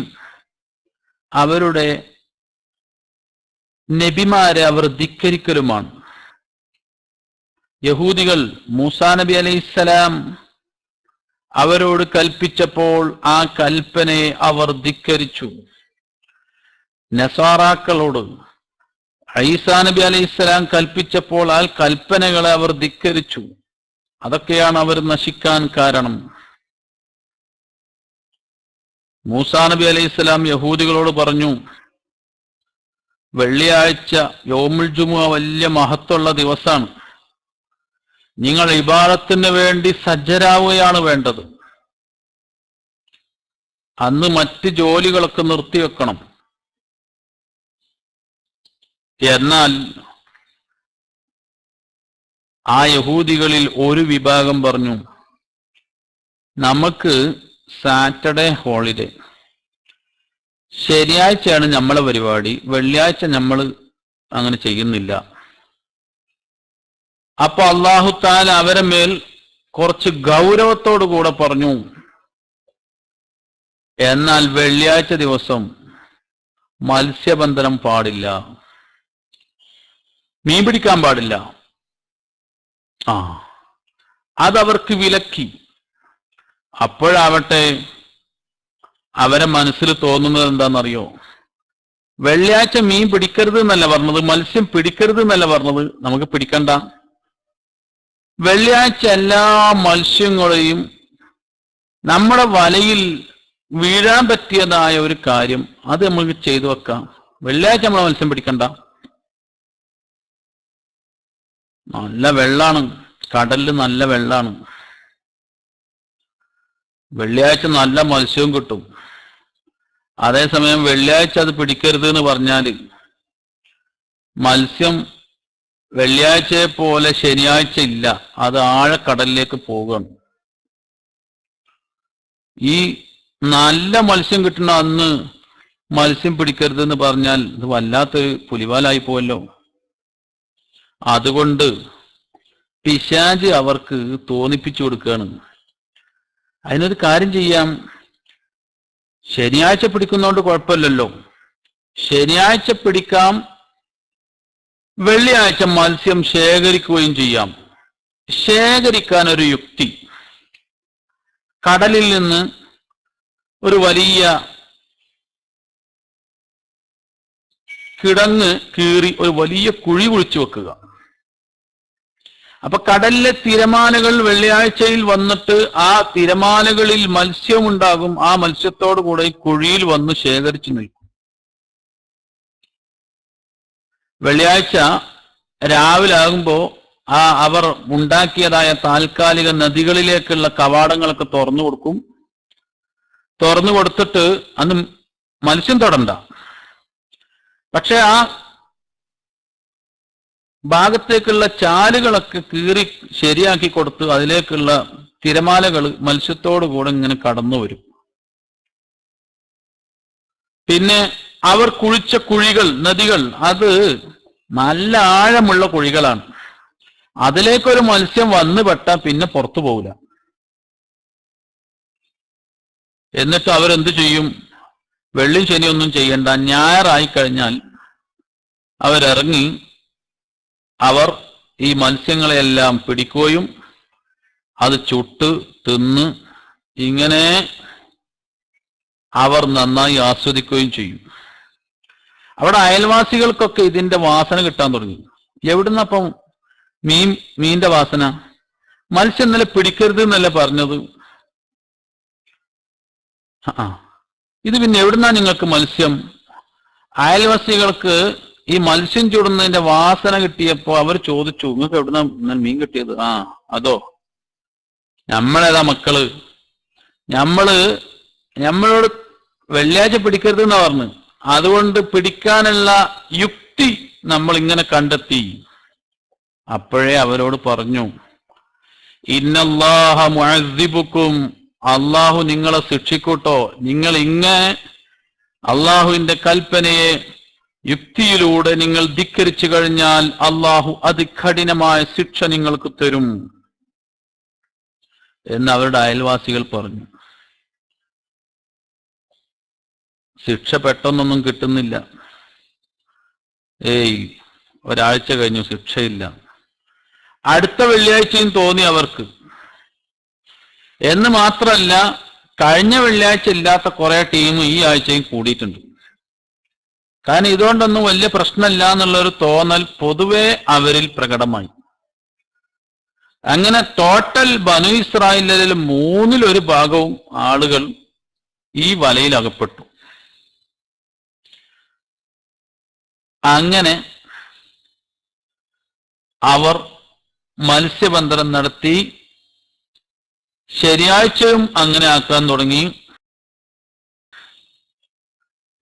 അവരുടെ നബിമാരെ അവർ ധിക്കരിക്കലുമാണ്. യഹൂദികൾ മൂസാ നബി അലൈഹിസ്സലാം അവരോട് കൽപ്പിച്ചപ്പോൾ ആ കൽപ്പനയെ അവർ ധിക്കരിച്ചു. നസാറാക്കളോട് ഈസാ നബി അലൈഹിസ്സലാം കൽപ്പിച്ചപ്പോൾ ആ കൽപ്പനകളെ അവർ ധിക്കരിച്ചു. അതൊക്കെയാണ് അവർ നശിക്കാൻ കാരണം. മൂസാ നബി അലൈഹിസ്സലാം യഹൂദികളോട് പറഞ്ഞു, വെള്ളിയാഴ്ച യൗമുൽ ജുമുഅ വലിയ മഹത്വമുള്ള ദിവസമാണ്. നിങ്ങൾ ഇബാദത്തിന് വേണ്ടി സജ്ജരാവുകയാണ് വേണ്ടത്. അന്ന് മറ്റ് ജോലികളൊക്കെ നിർത്തിവെക്കണം. എന്നാൽ ആ യഹൂദികളിൽ ഒരു വിഭാഗം പറഞ്ഞു, നമുക്ക് സാറ്റർഡേ ഹോളിഡേ, ശനിയാഴ്ചയാണ് നമ്മളെ പരിപാടി, വെള്ളിയാഴ്ച നമ്മൾ അങ്ങനെ ചെയ്യുന്നില്ല. അപ്പൊ അല്ലാഹു തആല അവരെ മേൽ കുറച്ച് ഗൗരവത്തോടു കൂടെ പറഞ്ഞു, എന്നാൽ വെള്ളിയാഴ്ച ദിവസം മത്സ്യബന്ധനം പാടില്ല, മീൻ പിടിക്കാൻ പാടില്ല. അതവർക്ക് വിലക്കി. അപ്പോഴാവട്ടെ അവരെ മനസ്സിൽ തോന്നുന്നത് എന്താണെന്നറിയോ? വെള്ളിയാഴ്ച മീൻ പിടിക്കരുത് എന്നല്ല പറഞ്ഞത്, മത്സ്യം പിടിക്കരുത് എന്നല്ല പറഞ്ഞത്, നമുക്ക് പിടിക്കണ്ട. വെള്ളിയാഴ്ച എല്ലാ മത്സ്യങ്ങളെയും നമ്മുടെ വലയിൽ വീഴാൻ പറ്റിയതായ ഒരു കാര്യം അത് നമുക്ക് ചെയ്തു വെക്കാം. വെള്ളിയാഴ്ച നമ്മൾ മത്സ്യം പിടിക്കണ്ട. നല്ല വെള്ളാണ്, കടലിൽ നല്ല വെള്ളാണ്. വെള്ളിയാഴ്ച നല്ല മത്സ്യവും കിട്ടും. അതേസമയം വെള്ളിയാഴ്ച അത് പിടിക്കരുത് എന്ന് പറഞ്ഞാല് മത്സ്യം വെള്ളിയാഴ്ചയെ പോലെ ശനിയാഴ്ച ഇല്ല, അത് ആഴക്കടലിലേക്ക് പോവുകയാണ്. ഈ നല്ല മത്സ്യം കിട്ടുന്ന അന്ന് മത്സ്യം പിടിക്കരുത് എന്ന് പറഞ്ഞാൽ ഇത് വല്ലാത്തൊരു പുലിവാലായി പോവല്ലോ. അതുകൊണ്ട് പിശാച് അവർക്ക് തോന്നിപ്പിച്ചു കൊടുക്കുകയാണ്. അതിനൊരു കാര്യം ചെയ്യാം, ശനിയാഴ്ച പിടിക്കുന്നതുകൊണ്ട് കുഴപ്പമില്ലല്ലോ, ശനിയാഴ്ച പിടിക്കാം, വെള്ളിയാഴ്ച മത്സ്യം ശേഖരിക്കുകയും ചെയ്യാം. ശേഖരിക്കാൻ ഒരു യുക്തി, കടലിൽ നിന്ന് ഒരു വലിയ കിടങ്ങ് കീറി ഒരു വലിയ കുഴി കുഴിച്ചു വെക്കുക. അപ്പൊ കടലിലെ തിരമാലകൾ വെള്ളിയാഴ്ചയിൽ വന്നിട്ട് ആ തിരമാലകളിൽ മത്സ്യമുണ്ടാകും. ആ മത്സ്യത്തോടു കൂടെ ഈ കുഴിയിൽ വന്ന് ശേഖരിച്ചു നിൽക്കും. വെള്ളിയാഴ്ച രാവിലെ ആകുമ്പോ അവർ ഉണ്ടാക്കിയതായ താൽക്കാലിക നദികളിലേക്കുള്ള കവാടങ്ങളൊക്കെ തുറന്നു കൊടുക്കും. തുറന്നു കൊടുത്തിട്ട് അന്ന് മത്സ്യം തൊടണ്ട, പക്ഷെ ആ ഭാഗത്തേക്കുള്ള ചാലുകളൊക്കെ കീറി ശരിയാക്കി കൊടുത്ത് അതിലേക്കുള്ള തിരമാലകൾ മത്സ്യത്തോടു കൂടെ ഇങ്ങനെ കടന്നു വരും. പിന്നെ അവർ കുഴിച്ച കുഴികൾ, നദികൾ, അത് നല്ല ആഴമുള്ള കുഴികളാണ്. അതിലേക്കൊരു മത്സ്യം വന്നു പെട്ടാൽ പിന്നെ പുറത്തു പോവില്ല. എന്നിട്ട് അവരെന്ത് ചെയ്യും? വെള്ളി ശനിയൊന്നും ചെയ്യണ്ട, ഞായറായി കഴിഞ്ഞാൽ അവരിറങ്ങി അവർ ഈ മത്സ്യങ്ങളെല്ലാം പിടിക്കുകയും അത് ചുട്ട് തിന്ന് ഇങ്ങനെ അവർ നന്നായി ആസ്വദിക്കുകയും ചെയ്യും. അവിടെ അയൽവാസികൾക്കൊക്കെ ഇതിന്റെ വാസന കിട്ടാൻ തുടങ്ങി. എവിടുന്നപ്പം മീന്റെ വാസന? മത്സ്യം ഇന്നലെ പിടിക്കരുത് എന്നല്ലേ പറഞ്ഞത്? ഇത് പിന്നെ എവിടുന്നാ നിങ്ങൾക്ക് മത്സ്യം? അയൽവാസികൾക്ക് ഈ മത്സ്യം ചുടുന്നതിന്റെ വാസന കിട്ടിയപ്പോ അവർ ചോദിച്ചു, നിങ്ങൾക്ക് എവിടുന്ന മീൻ കിട്ടിയത്? അതോ, നമ്മളേതാ മക്കള്, നമ്മളോട് വെള്ളിയാഴ്ച പിടിക്കരുത് എന്നാ പറഞ്ഞു. അതുകൊണ്ട് പിടിക്കാനുള്ള യുക്തി നമ്മൾ ഇങ്ങനെ കണ്ടെത്തി. അപ്പോഴേ അവരോട് പറഞ്ഞു, ഇന്നല്ലാഹ മുഅദ്ദിബുക്കും, അള്ളാഹു നിങ്ങളെ ശിക്ഷിക്കൂട്ടോ. നിങ്ങൾ ഇങ്ങനെ അള്ളാഹുവിന്റെ കൽപ്പനയെ യുക്തിയിലൂടെ നിങ്ങൾ ധിക്കരിച്ചു കഴിഞ്ഞാൽ അള്ളാഹു അതികഠിനമായ ശിക്ഷ നിങ്ങൾക്ക് തരും എന്ന് അവരുടെ അയൽവാസികൾ പറഞ്ഞു. ശിക്ഷ പെട്ടെന്നൊന്നും കിട്ടുന്നില്ല. ഒരാഴ്ച കഴിഞ്ഞു, ശിക്ഷയില്ല. അടുത്ത വെള്ളിയാഴ്ചയും തോന്നി അവർക്ക്. എന്ന് മാത്രമല്ല, കഴിഞ്ഞ വെള്ളിയാഴ്ച ഇല്ലാത്ത കുറെ ടീം ഈ ആഴ്ചയും കൂടിയിട്ടുണ്ട്. കാരണം ഇതുകൊണ്ടൊന്നും വലിയ പ്രശ്നമില്ല എന്നുള്ളൊരു തോന്നൽ പൊതുവെ അവരിൽ പ്രകടമായി. അങ്ങനെ ടോട്ടൽ ബനു ഇസ്രായേലിൽ 1/3 ഭാഗവും ആളുകൾ ഈ വലയിൽ അകപ്പെട്ടു. അങ്ങനെ അവർ മത്സ്യബന്ധനം നടത്തി. ശനിയാഴ്ചയും അങ്ങനെ ആക്കാൻ തുടങ്ങി.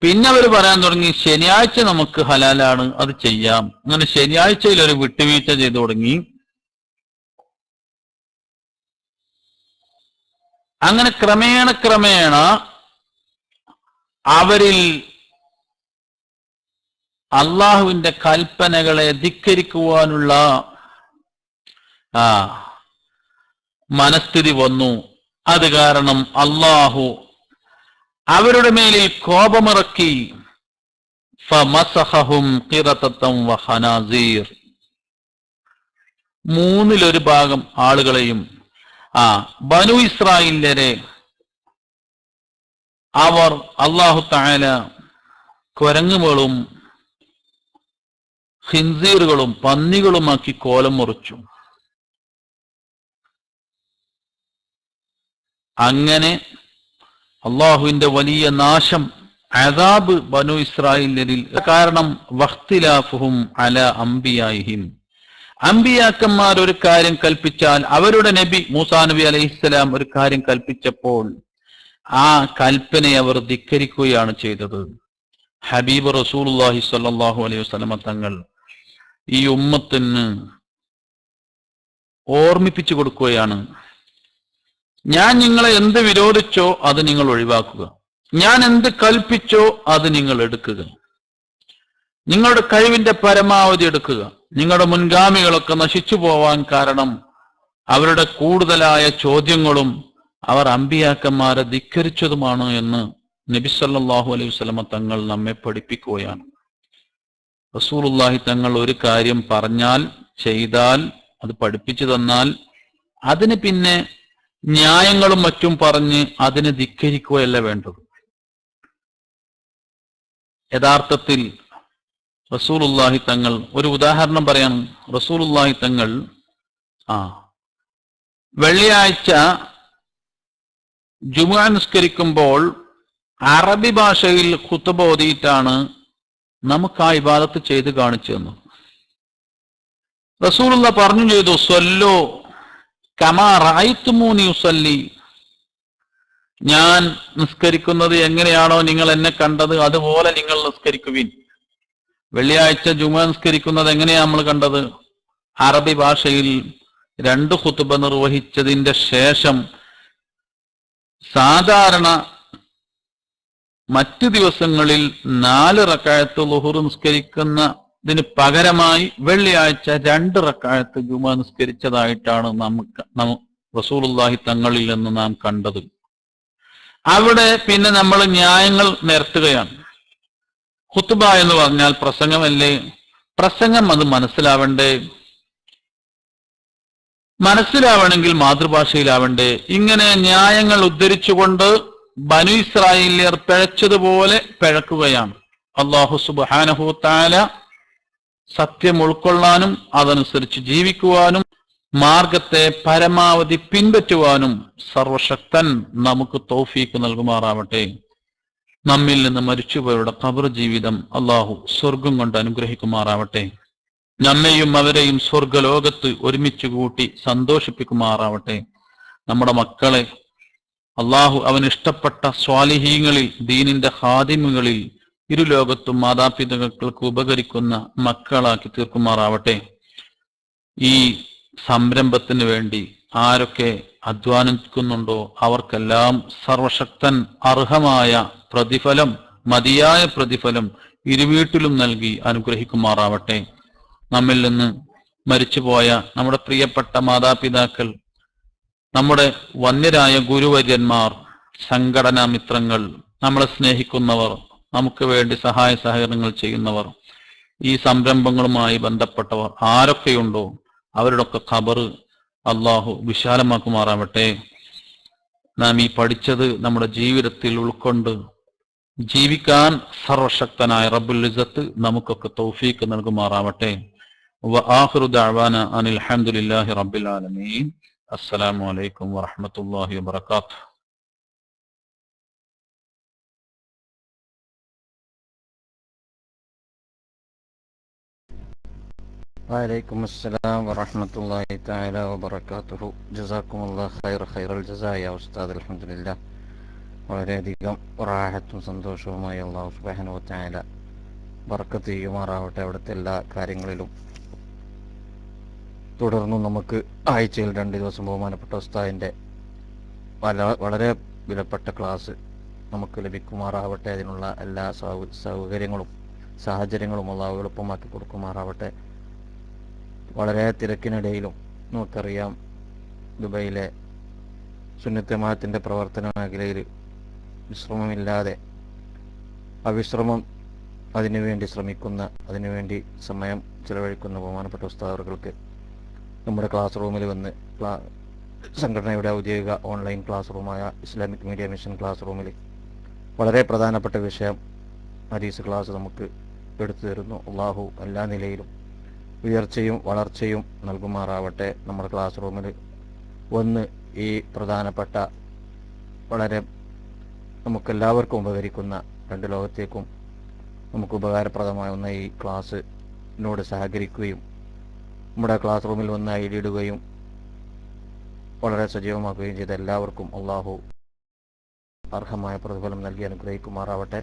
പിന്നെ അവർ പറയാൻ തുടങ്ങി ശനിയാഴ്ച നമുക്ക് ഹലാലാണ്, അത് ചെയ്യാം. അങ്ങനെ ശനിയാഴ്ചയിൽ ഒരു വിട്ടുവീഴ്ച ചെയ്തു തുടങ്ങി. അങ്ങനെ ക്രമേണ അവരിൽ അള്ളാഹുവിന്റെ കൽപ്പനകളെ ധിക്കരിക്കുവാനുള്ള മനസ്ഥിതി വന്നു. അത് കാരണം അള്ളാഹു അവരുടെ മേലിൽ കോപമിറക്കി. ഫമസഹഹും ഖിറതതൻ വഖനാസീർ, മൂന്നിലൊരു ഭാഗം ആളുകളെയും ബനു ഇസ്രായേലിനെ അവർ അല്ലാഹു തആല കുരങ്ങുകളും ഖിൻസീറുകളും പന്നികളുമാക്കി കോലം മുറിച്ചു. അങ്ങനെ അള്ളാഹുവിന്റെ വലിയ നാശം, അദാബ് ബനു ഇസ്രായേലിൽ. കാരണം വഖ്തിലാഫുഹും അലാ അംബിയായിഹിം, അംബിയാക്കന്മാർ ഒരു കാര്യം കൽപ്പിച്ചാൽ, അവരുടെ നബി മൂസാ നബി അലൈഹിസ്സലാം ഒരു കാര്യം കൽപ്പിച്ചപ്പോൾ ആ കൽപ്പനയെ അവർ ധിക്കരിക്കുകയാണ് ചെയ്തത്. ഹബീബ് റസൂലുള്ളാഹി സ്വല്ലല്ലാഹു അലൈഹി വസല്ലമ തങ്ങൾ ഈ ഉമ്മത്തിന് ഓർമ്മിപ്പിച്ചു കൊടുക്കുകയാണ്, ഞാൻ നിങ്ങളെ എന്ത് വിരോധിച്ചോ അത് നിങ്ങൾ ഒഴിവാക്കുക, ഞാൻ എന്ത് കൽപ്പിച്ചോ അത് നിങ്ങൾ എടുക്കുക, നിങ്ങളുടെ കഴിവിന്റെ പരമാവധി എടുക്കുക. നിങ്ങളുടെ മുൻഗാമികളൊക്കെ നശിച്ചു പോവാൻ കാരണം അവരുടെ കൂടുതലായ ചോദ്യങ്ങളും അവർ അമ്പിയാക്കന്മാരെ ധിക്കരിച്ചതുമാണ് എന്ന് നബി സല്ലല്ലാഹു അലൈഹി വസല്ലമ തങ്ങൾ നമ്മെ പഠിപ്പിക്കുകയാണ്. റസൂലുള്ളാഹി തങ്ങൾ ഒരു കാര്യം പറഞ്ഞാൽ, ചെയ്താൽ, അത് പഠിപ്പിച്ചു തന്നാൽ അതിന് പിന്നെ ന്യായങ്ങളും മറ്റും പറഞ്ഞ് അതിനെ ധിക്കരിക്കുകയല്ല വേണ്ടത്. യഥാർത്ഥത്തിൽ റസൂലുള്ളാഹി തങ്ങൾ, ഒരു ഉദാഹരണം പറയാൻ, റസൂലുള്ളാഹി തങ്ങൾ വെള്ളിയാഴ്ച ജുമുഅ നിസ്കരിക്കുമ്പോൾ അറബി ഭാഷയിൽ ഖുത്ബ ഓതിയിട്ടാണ് നമുക്ക് ആ ഇബാദത്ത് ചെയ്ത് കാണിച്ചു തന്നു. റസൂലുള്ളാഹി പറഞ്ഞു ചെയ്തു, സ്വല്ലു കമാ റഅയ്തുമൂനി ഉസല്ലി, ഞാൻ നിസ്കരിക്കുന്നത് എങ്ങനെയാണോ നിങ്ങൾ എന്നെ കണ്ടത് അതുപോലെ നിങ്ങൾ നിസ്കരിക്കുവിൻ. വെള്ളിയാഴ്ച ജുമുഅ നിസ്കരിക്കുന്നത് എങ്ങനെയാ നമ്മൾ കണ്ടത്? അറബി ഭാഷയിൽ 2 ഖുത്ബ നിർവഹിച്ചതിന്റെ ശേഷം സാധാരണ മറ്റു ദിവസങ്ങളിൽ 4 റക്അത്ത് ളുഹർ നിസ്കരിക്കുന്നതിന് പകരമായി വെള്ളിയാഴ്ച 2 റക്അത്ത് ജുമുഅ നിസ്കരിച്ചതായിട്ടാണ് റസൂലുള്ളാഹി തങ്ങളിൽ നിന്ന് നാം കണ്ടത്. അവിടെ പിന്നെ നമ്മൾ ന്യായങ്ങൾ നിരത്തുകയാണ്. ഖുത്ബ എന്ന് പറഞ്ഞാൽ പ്രസംഗമല്ലേ? പ്രസംഗം അത് മനസ്സിലാവണ്ടേ? മനസ്സിലാവണമെങ്കിൽ മാതൃഭാഷയിലാവണ്ടേ? ഇങ്ങനെ ന്യായങ്ങൾ ഉദ്ധരിച്ചുകൊണ്ട് ബനു ഇസ്രായേലിയർ പിഴച്ചതുപോലെ പിഴക്കുകയാണ്. അല്ലാഹു സുബ്ഹാനഹു വ തആല സത്യം ഉൾക്കൊള്ളാനും അതനുസരിച്ച് ജീവിക്കുവാനും മാർഗത്തെ പരമാവധി പിൻപറ്റുവാനും സർവശക്തൻ നമുക്ക് തൗഫീഖ് നൽകുമാറാവട്ടെ. നമ്മിൽ നിന്ന് മരിച്ചുപോയവരുടെ ഖബർ ജീവിതം അല്ലാഹു സ്വർഗം കൊണ്ട് അനുഗ്രഹിക്കുമാറാവട്ടെ. നമ്മെയും അവരെയും സ്വർഗലോകത്ത് ഒരുമിച്ച് കൂട്ടി സന്തോഷിപ്പിക്കുമാറാവട്ടെ. നമ്മുടെ മക്കളെ അല്ലാഹു അവന് ഇഷ്ടപ്പെട്ട സ്വാലിഹീങ്ങളിൽ, ദീനിന്റെ ഖാദിമുകളിൽ, ഇരുലോകത്തും മാതാപിതാക്കൾക്ക് ഉപകരിക്കുന്ന മക്കളാക്കി തീർക്കുമാറാവട്ടെ. ഈ സംരംഭത്തിന് വേണ്ടി ആരൊക്കെ അധ്വാനിക്കുന്നുണ്ടോ അവർക്കെല്ലാം സർവശക്തൻ അർഹമായ പ്രതിഫലം, മതിയായ പ്രതിഫലം ഇരുവീട്ടിലും നൽകി അനുഗ്രഹിക്കുമാറാവട്ടെ. നമ്മിൽ നിന്ന് മരിച്ചുപോയ നമ്മുടെ പ്രിയപ്പെട്ട മാതാപിതാക്കൾ, നമ്മുടെ വന്യരായ ഗുരുവര്യന്മാർ, സംഘടനാ മിത്രങ്ങൾ, നമ്മളെ സ്നേഹിക്കുന്നവർ, നമുക്ക് വേണ്ടി സഹായ സഹകരണങ്ങൾ ചെയ്യുന്നവർ, ഈ സംരംഭങ്ങളുമായി ബന്ധപ്പെട്ടവർ ആരൊക്കെയുണ്ടോ അവരുടെയൊക്കെ ഖബർ അല്ലാഹു വിശാലമാക്കുമാറാവട്ടെ. നാം ഈ പഠിച്ചത് നമ്മുടെ ജീവിതത്തിൽ ഉൾക്കൊണ്ട് ജീവിക്കാൻ സർവശക്തനായ റബ്ബുൽ ഇസ്സത്ത് നമുക്കൊക്കെ തൗഫീഖ് നൽകുമാറാവട്ടെ. വആഖിറു ദഅവാന അനിൽ ഹംദുലില്ലാഹി റബ്ബിൽ ആലമീൻ. അസ്സലാമു അലൈക്കും വറഹ്മത്തുള്ളാഹി വബറകാതുഹു. വലൈക്കും അസ്സലാം വറഹ്മത്തുള്ളാഹി തആല വബറകാതുഹു. ജസാക്കുമുല്ലാഹ് ഖൈറൽ ജസാ യാ ഉസ്താദ്. അൽഹംദുലില്ലാഹ്, വളരെയധികം റാഹത്തും സന്തോഷവുമായി അല്ലാഹു സുബ്ഹാനഹു വ തആല ബർക്കത്ത് ചെയ്യുമാറാവട്ടെ അവിടുത്തെ എല്ലാ കാര്യങ്ങളിലും. തുടർന്നും നമുക്ക് ആഴ്ചയിൽ 2 ദിവസം ബഹുമാനപ്പെട്ട ഉസ്താദിൻ്റെ വളരെ വിലപ്പെട്ട ക്ലാസ് നമുക്ക് ലഭിക്കുമാറാവട്ടെ. അതിനുള്ള എല്ലാ സൗകര്യങ്ങളും സാഹചര്യങ്ങളും അല്ലാഹു എളുപ്പമാക്കി കൊടുക്കുമാറാവട്ടെ. വളരെ തിരക്കിനിടയിലും നമുക്കറിയാം, ദുബൈയിലെ സുന്നത്ത് ജമാഅത്തിൻ്റെ പ്രവർത്തന മേഖലയിൽ വിശ്രമമില്ലാതെ അവിശ്രമം അതിനുവേണ്ടി ശ്രമിക്കുന്ന, അതിനുവേണ്ടി സമയം ചിലവഴിക്കുന്ന ബഹുമാനപ്പെട്ട ഉസ്താദുകൾക്ക് നമ്മുടെ ക്ലാസ് റൂമിൽ വന്ന് സംഘടനയുടെ ഔദ്യോഗിക ഓൺലൈൻ ക്ലാസ് റൂമായ ഇസ്ലാമിക് മീഡിയ മിഷൻ ക്ലാസ് റൂമിൽ വളരെ പ്രധാനപ്പെട്ട വിഷയം ഹദീസ് ക്ലാസ് നമുക്ക് എടുത്തു തരുന്നു. അള്ളാഹു എല്ലാ നിലയിലും ഉയർച്ചയും വളർച്ചയും നൽകുമാറാവട്ടെ. നമ്മുടെ ക്ലാസ് റൂമിൽ വന്ന് ഈ പ്രധാനപ്പെട്ട വളരെ നമുക്കെല്ലാവർക്കും ഉപകരിക്കുന്ന, 2 ലോകത്തേക്കും നമുക്ക് ഉപകാരപ്രദമാകുന്ന ഈ ക്ലാസ്സിനോട് സഹകരിക്കുകയും നമ്മുടെ ക്ലാസ് റൂമിൽ വന്ന് ഐഡി ഇടുകയും വളരെ സജീവമാക്കുകയും ചെയ്ത എല്ലാവർക്കും അള്ളാഹു അർഹമായ പ്രതിഫലം നൽകി അനുഗ്രഹിക്കുമാറാവട്ടെ.